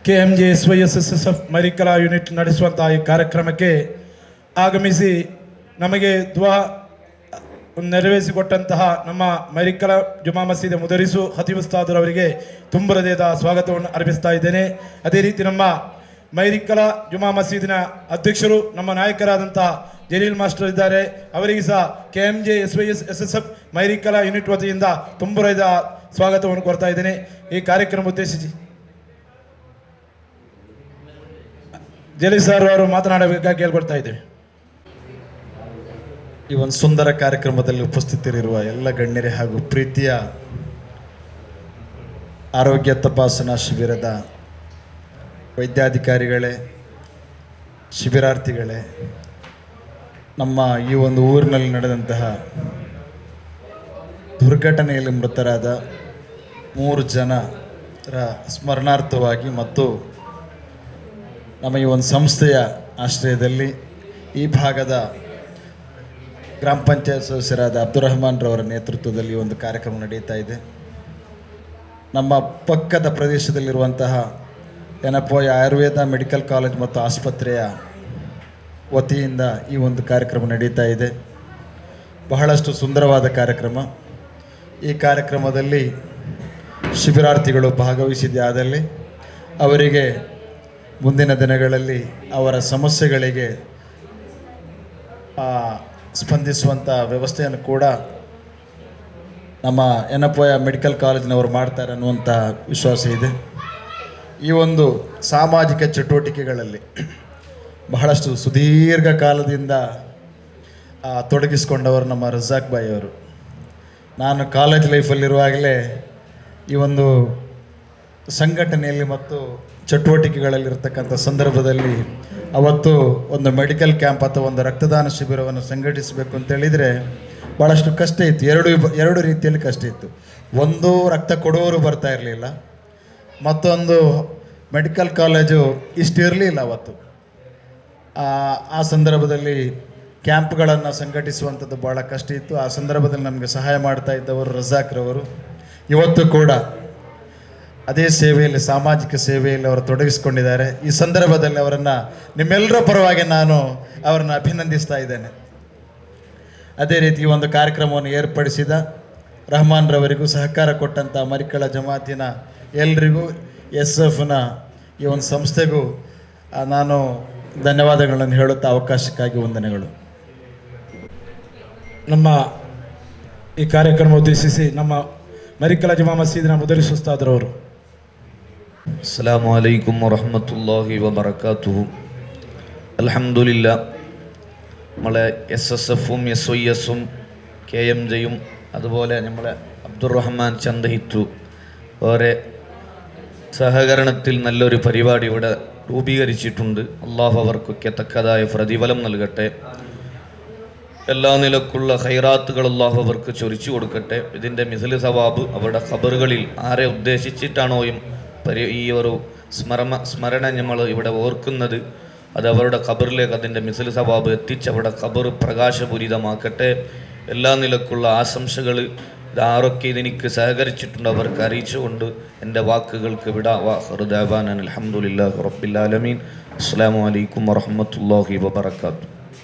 [SPEAKER 1] KMJSYSSF ಮರಿಕಲ ಯೂನಿಟ್ ನಡೆಸುವಂತಹ ಈ ಕಾರ್ಯಕ್ರಮಕ್ಕೆ ಆಗಮಿಸಿ ನಮಗೆ ದುವಾ ನೆರವೇರಿಸಿಕೊಟ್ಟಂತಹ ನಮ್ಮ ಮರಿಕಲ ಜುಮಾ ಮಸೀದಿ ಮುದರಿಸು ಖತೀಬ್ ಉಸ್ತಾದ್ ಅವರಿಗೆ ತುಂಬ ಹೃದಯದ ಸ್ವಾಗತವನ್ನು ಅರ್ಪಿಸ್ತಾ ಇದ್ದೇನೆ. ಅದೇ ರೀತಿ ನಮ್ಮ ಮೈರಿಕಲ ಜುಮಾ ಮಸೀದಿನ ಅಧ್ಯಕ್ಷರು ನಮ್ಮ ನಾಯಕರಾದಂತಹ ಜಲೀಲ್ ಮಾಸ್ಟರ್ ಇದ್ದಾರೆ. ಅವರಿಗೆ ಸಹ KMJSYSSF ಮೈರಿಕಲ ಯೂನಿಟ್ ವತಿಯಿಂದ ತುಂಬ ಹೃದಯದ ಸ್ವಾಗತವನ್ನು ಕೊಡ್ತಾ ಇದ್ದೇನೆ. ಈ ಕಾರ್ಯಕ್ರಮ ಉದ್ದೇಶಿಸಿ ಜಲೀಲ್ ಸರ್ ಅವರು ಮಾತನಾಡಬೇಕಾಗಿ ಕೇಳ್ಕೊಡ್ತಾ ಇದ್ದೇವೆ.
[SPEAKER 8] ಈ ಒಂದು ಸುಂದರ ಕಾರ್ಯಕ್ರಮದಲ್ಲಿ ಉಪಸ್ಥಿತರಿರುವ ಎಲ್ಲ ಗಣ್ಯರೇ ಹಾಗೂ ಪ್ರೀತಿಯ ಆರೋಗ್ಯ ತಪಾಸಣಾ ಶಿಬಿರದ ವೈದ್ಯಾಧಿಕಾರಿಗಳೇ, ಶಿಬಿರಾರ್ಥಿಗಳೇ, ನಮ್ಮ ಈ ಒಂದು ಊರಿನಲ್ಲಿ ನಡೆದಂತಹ ದುರ್ಘಟನೆಯಲ್ಲಿ ಮೃತರಾದ 3 ಜನರ ಸ್ಮರಣಾರ್ಥವಾಗಿ ಮತ್ತು ನಮ್ಮ ಈ ಒಂದು ಸಂಸ್ಥೆಯ ಆಶ್ರಯದಲ್ಲಿ ಈ ಭಾಗದ ಗ್ರಾಮ ಪಂಚಾಯತ್ ಸದಸ್ಯರಾದ ಅಬ್ದುರಹಮಾನ್ ರವರ ನೇತೃತ್ವದಲ್ಲಿ ಒಂದು ಕಾರ್ಯಕ್ರಮ ನಡೀತಾ ಇದೆ. ನಮ್ಮ ಪಕ್ಕದ ಪ್ರದೇಶದಲ್ಲಿರುವಂತಹ ಯನಪೋಯ ಆಯುರ್ವೇದ ಮೆಡಿಕಲ್ ಕಾಲೇಜ್ ಮತ್ತು ಆಸ್ಪತ್ರೆಯ ವತಿಯಿಂದ ಈ ಒಂದು ಕಾರ್ಯಕ್ರಮ ನಡೀತಾ ಇದೆ. ಬಹಳಷ್ಟು ಸುಂದರವಾದ ಕಾರ್ಯಕ್ರಮ. ಈ ಕಾರ್ಯಕ್ರಮದಲ್ಲಿ ಶಿಬಿರಾರ್ಥಿಗಳು ಭಾಗವಹಿಸಿದ್ದೇ ಆದಲ್ಲಿ ಅವರಿಗೆ ಮುಂದಿನ ದಿನಗಳಲ್ಲಿ ಅವರ ಸಮಸ್ಯೆಗಳಿಗೆ ಸ್ಪಂದಿಸುವಂಥ ವ್ಯವಸ್ಥೆಯನ್ನು ಕೂಡ ನಮ್ಮ ಯನಪೋಯ ಮೆಡಿಕಲ್ ಕಾಲೇಜಿನವರು ಮಾಡ್ತಾರೆ ಅನ್ನುವಂಥ ವಿಶ್ವಾಸ ಇದೆ. ಈ ಒಂದು ಸಾಮಾಜಿಕ ಚಟುವಟಿಕೆಗಳಲ್ಲಿ ಬಹಳಷ್ಟು ಸುದೀರ್ಘ ಕಾಲದಿಂದ ತೊಡಗಿಸಿಕೊಂಡವರು ನಮ್ಮ ರಜಾಕ್ ಬಾಯಿ ಅವರು. ನಾನು ಕಾಲೇಜ್ ಲೈಫಲ್ಲಿರುವಾಗಲೇ ಈ ಒಂದು ಸಂಘಟನೆಯಲ್ಲಿ ಮತ್ತು ಚಟುವಟಿಕೆಗಳಲ್ಲಿರ್ತಕ್ಕಂಥ ಸಂದರ್ಭದಲ್ಲಿ ಅವತ್ತು ಒಂದು ಮೆಡಿಕಲ್ ಕ್ಯಾಂಪ್ ಅಥವಾ ಒಂದು ರಕ್ತದಾನ ಶಿಬಿರವನ್ನು ಸಂಘಟಿಸಬೇಕು ಅಂತೇಳಿದರೆ ಭಾಳಷ್ಟು ಕಷ್ಟ ಇತ್ತು. ಎರಡು ರೀತಿಯಲ್ಲಿ ಕಷ್ಟ ಇತ್ತು. ಒಂದು, ರಕ್ತ ಕೊಡುವವರು ಬರ್ತಾ ಇರಲಿಲ್ಲ. ಮತ್ತೊಂದು, ಮೆಡಿಕಲ್ ಕಾಲೇಜು ಇಷ್ಟಿರಲಿಲ್ಲ ಅವತ್ತು. ಆ ಸಂದರ್ಭದಲ್ಲಿ ಕ್ಯಾಂಪ್ಗಳನ್ನು ಸಂಘಟಿಸುವಂಥದ್ದು ಭಾಳ ಕಷ್ಟ ಇತ್ತು. ಆ ಸಂದರ್ಭದಲ್ಲಿ ನಮಗೆ ಸಹಾಯ ಮಾಡ್ತಾ ಇದ್ದವರು ರಜಾಕ್ರವರು. ಇವತ್ತು ಕೂಡ ಅದೇ ಸೇವೆಯಲ್ಲಿ, ಸಾಮಾಜಿಕ ಸೇವೆಯಲ್ಲಿ ಅವರು ತೊಡಗಿಸಿಕೊಂಡಿದ್ದಾರೆ. ಈ ಸಂದರ್ಭದಲ್ಲಿ ಅವರನ್ನು ನಿಮ್ಮೆಲ್ಲರ ಪರವಾಗಿ ನಾನು ಅವರನ್ನು ಅಭಿನಂದಿಸ್ತಾ ಇದ್ದೇನೆ. ಅದೇ ರೀತಿ ಈ ಒಂದು ಕಾರ್ಯಕ್ರಮವನ್ನು ಏರ್ಪಡಿಸಿದ ರಹಮಾನ್ ರವರಿಗೂ, ಸಹಕಾರ ಕೊಟ್ಟಂಥ ಮರಿಕಳ ಜಮಾತಿನ ಎಲ್ರಿಗೂ, SFನ ಈ ಒಂದು ಸಂಸ್ಥೆಗೂ ನಾನು ಧನ್ಯವಾದಗಳನ್ನು ಹೇಳುತ್ತಾ ಅವಕಾಶಕ್ಕಾಗಿ ವಂದನೆಗಳು.
[SPEAKER 1] ನಮ್ಮ ಈ ಕಾರ್ಯಕ್ರಮ ಉದ್ದೇಶಿಸಿ ನಮ್ಮ ಮರಿಕಲ ಜುಮಾ ಮಸೀದಿನ ಮುದರಿಸ್ ಉಸ್ತಾದ್ರವರು.
[SPEAKER 7] അസ്സലാമു അലൈക്കും വറഹ്മത്തുള്ളാഹി വബറകാതുഹു. അൽഹംദുലില്ലാ, നമ്മളെ SSFും SYSും KMJയും അതുപോലെ നമ്മളെ അബ്ദുറഹ്മാൻ ചന്തഹിത്തു വേറെ സഹകരണത്തിൽ നല്ലൊരു പരിപാടി ഇവിടെ രൂപീകരിച്ചിട്ടുണ്ട്. അള്ളാഹു അവർക്കൊക്കെ തക്കതായ പ്രതിഫലം നൽകട്ടെ. എല്ലാ നിലക്കുള്ള ഖൈറാത്തുകൾ അള്ളാഹു അവർക്ക് ചൊരിച്ചു കൊടുക്കട്ടെ. ഇതിൻ്റെ മിസ്ല് സവാബ് അവരുടെ ഖബറുകളിൽ ആരെ ഉദ്ദേശിച്ചിട്ടാണോ ഈ ഒരു സ്മരണ നമ്മൾ ഇവിടെ ഓർക്കുന്നത്, അത് അവരുടെ ഖബറിലേക്ക് അതിൻ്റെ മിസ്ല് സവാബ് എത്തിച്ച് അവരുടെ ഖബർ പ്രകാശപൂരിതമാക്കട്ടെ. എല്ലാ നിലക്കുള്ള ആശംസകൾ ആരൊക്കെ ഇതിനിക്ക് സഹകരിച്ചിട്ടുണ്ട് അവർക്ക് അറിയിച്ചുകൊണ്ട് എൻ്റെ വാക്കുകൾക്ക് വിടാ. അൽഹംദുലില്ലാഹി റബ്ബിൽ ആലമീൻ. അസ്സലാമു അലൈക്കും വറഹ്മത്തുള്ളാഹി വബറകാതുഹു.